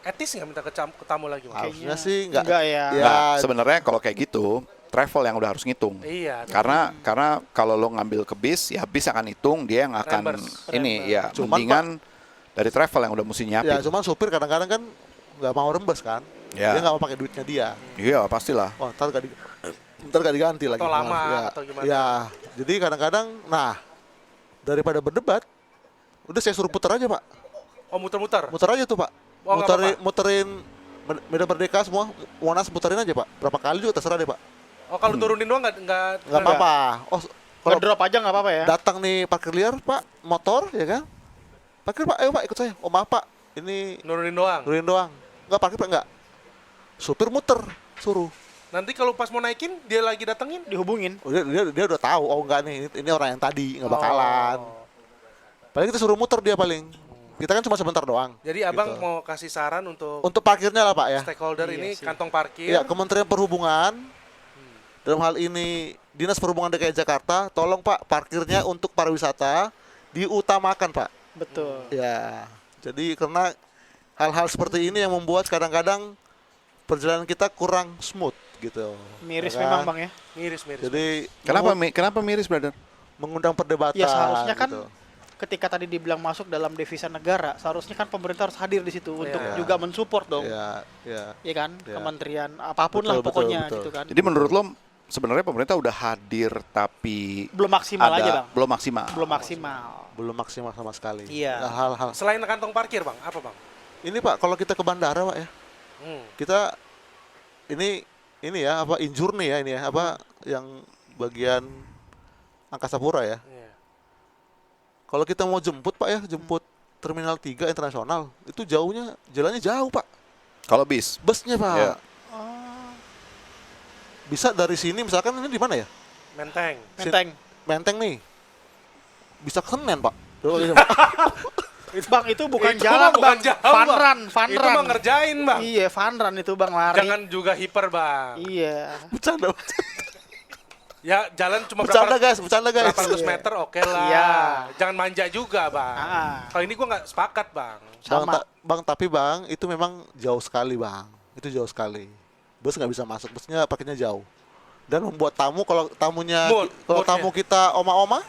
Etis nggak minta ke tamu lagi? Bang? Harusnya sih nggak. Enggak ya. Ya, Nah, sebenarnya kalau kayak gitu, travel yang udah harus ngitung. Iya. Karena kalau lo ngambil ke bis, ya bis akan hitung, dia yang akan Reimburse. ini ya. Cuman, Mendingan dari travel yang udah mesti ya nyiapin. cuman supir kadang-kadang kan nggak mau rembes kan. Ya. Dia nggak mau pakai duitnya dia. Iya pastilah. Oh, ntar gak diganti lagi. Atau lama, ya, atau gimana. Ya, jadi kadang-kadang, nah daripada berdebat, udah saya suruh putar aja Pak. Oh muter-muter. Muter aja tuh Pak. Oh, nggak apa-apa. Muterin Medan Merdeka semua, Monas puterin aja Pak. Berapa kali juga terserah deh Pak. Oh kalau turunin doang nggak Nggak apa-apa. Oh, kalau Ngedrop aja nggak apa-apa ya. datang nih parkir liar Pak, motor ya kan? Parkir Pak, ayo Pak ikut saya. Oh maaf Pak, ini nurunin doang. nurunin doang. Nggak parkir Pak, nggak. Supir muter, suruh. Nanti kalau pas mau naikin dia lagi datengin. Dihubungin. Oh, dia udah tahu. Oh enggak nih, ini orang yang tadi nggak bakalan. Oh. Paling kita suruh muter dia paling. Kita kan cuma sebentar doang. Jadi abang Gitu. mau kasih saran untuk Untuk parkirnya lah Pak ya. stakeholder Iya ini sih. kantong parkir. Ya Kementerian Perhubungan dalam hal ini Dinas Perhubungan DKI Jakarta, tolong Pak parkirnya untuk pariwisata diutamakan Pak. Betul. Ya. Jadi karena hal-hal seperti ini yang membuat kadang-kadang perjalanan kita kurang smooth gitu. Miris Ya kan? memang bang ya. Miris-miris. Jadi Kenapa miris brother? mengundang perdebatan. Ya seharusnya kan gitu. ketika tadi dibilang masuk dalam devisa negara, seharusnya kan pemerintah harus hadir di situ untuk Iya. juga mensupport dong. Ya, ya. Iya kan? Iya. Kementerian apapun Betul, lah betul, pokoknya betul. gitu kan. Jadi menurut lo sebenarnya pemerintah udah hadir tapi Belum maksimal aja, Bang. belum maksimal. Belum maksimal. Belum maksimal sama sekali. Iya. Nah, hal-hal. Selain kantong parkir bang, apa bang? Ini Pak, kalau kita ke bandara Pak ya, kita ini ya apa injourney ya ini ya apa yang bagian Angkasa Pura ya. Iya. Kalau kita mau jemput Pak ya, jemput Terminal 3 internasional, itu jalannya jauh Pak. Kalau bis, Busnya Pak. Iya. Bisa dari sini misalkan ini di mana ya? Menteng. Menteng. Menteng nih. Bisa ke Senen Pak. Coba ini, Bang, itu bukan Itu jalan, mah bukan Bang. jalan, Fun Bang. run, fun Itu run. mah ngerjain bang. Iya, fun run itu, Bang, lari. Jangan juga hiper bang. Iya. Bercanda, Ya jalan cuma bercanda guys, bercanda guys. berapa ratus meter oke lah. Iya. Jangan manja juga bang. Ah. Kalau ini gua nggak sepakat bang. Sama. Bang, tapi Bang, itu memang jauh sekali Bang. Itu jauh sekali. Bus nggak bisa masuk, busnya parkirnya jauh. Dan membuat tamu, kalau tamunya, kalau Moodnya. tamu kita oma-oma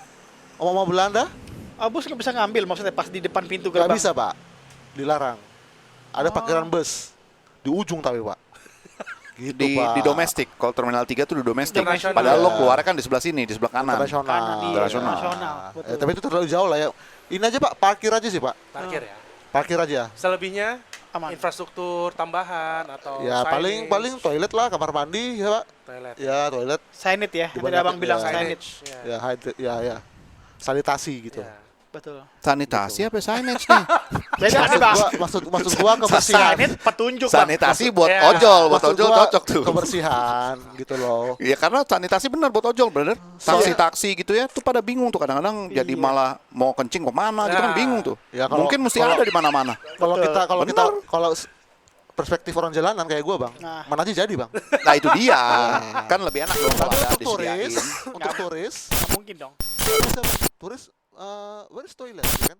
Belanda, Bus nggak bisa ngambil maksudnya pas di depan pintu nggak gerbang. bisa Pak. Dilarang. Ada parkiran bus. Di ujung tapi Pak. Gitu Pak. di domestik. Kalau Terminal 3 tuh di domestik. Internasional. Padahal lo Iya. keluarnya kan di sebelah sini, di sebelah kanan. Internasional. Kanan, iya, Internasional. internasional. Betul. Tapi itu terlalu jauh lah ya. Ini aja Pak, parkir aja sih Pak. Parkir ya. Parkir aja. Selebihnya Aman. infrastruktur tambahan atau Ya signage, paling toilet lah, kamar mandi ya Pak. toilet. Ya toilet. Signage ya. Tadi Dibanyakin, Abang bilang ya. signage. Ya. Ya. Sanitasi gitu. Ya. Betul. Sanitasi apa signage nih? Beda nih, Bang. Maksud gua kebersihan. Signage petunjuk, Bang. Sanitasi buat Ya. ojol, buat Maksud ojol gua cocok tuh. Kebersihan gitu loh. Iya karena sanitasi benar buat ojol, bener. Taksi-taksi gitu ya, tuh pada bingung tuh kadang-kadang jadi Iya. malah mau kencing kemana gitu kan Ya. bingung tuh. Ya, kalau- Mungkin mesti kalau- ada di mana-mana. Kalau perspektif orang jalanan kayak gua Bang, Nah. mana aja jadi Bang. Nah itu dia, kan lebih enak dong kalau Tapi ada untuk turis, disediain. untuk turis, Nggak mungkin dong. bisa Bang. Turis, where is toilet, ya kan?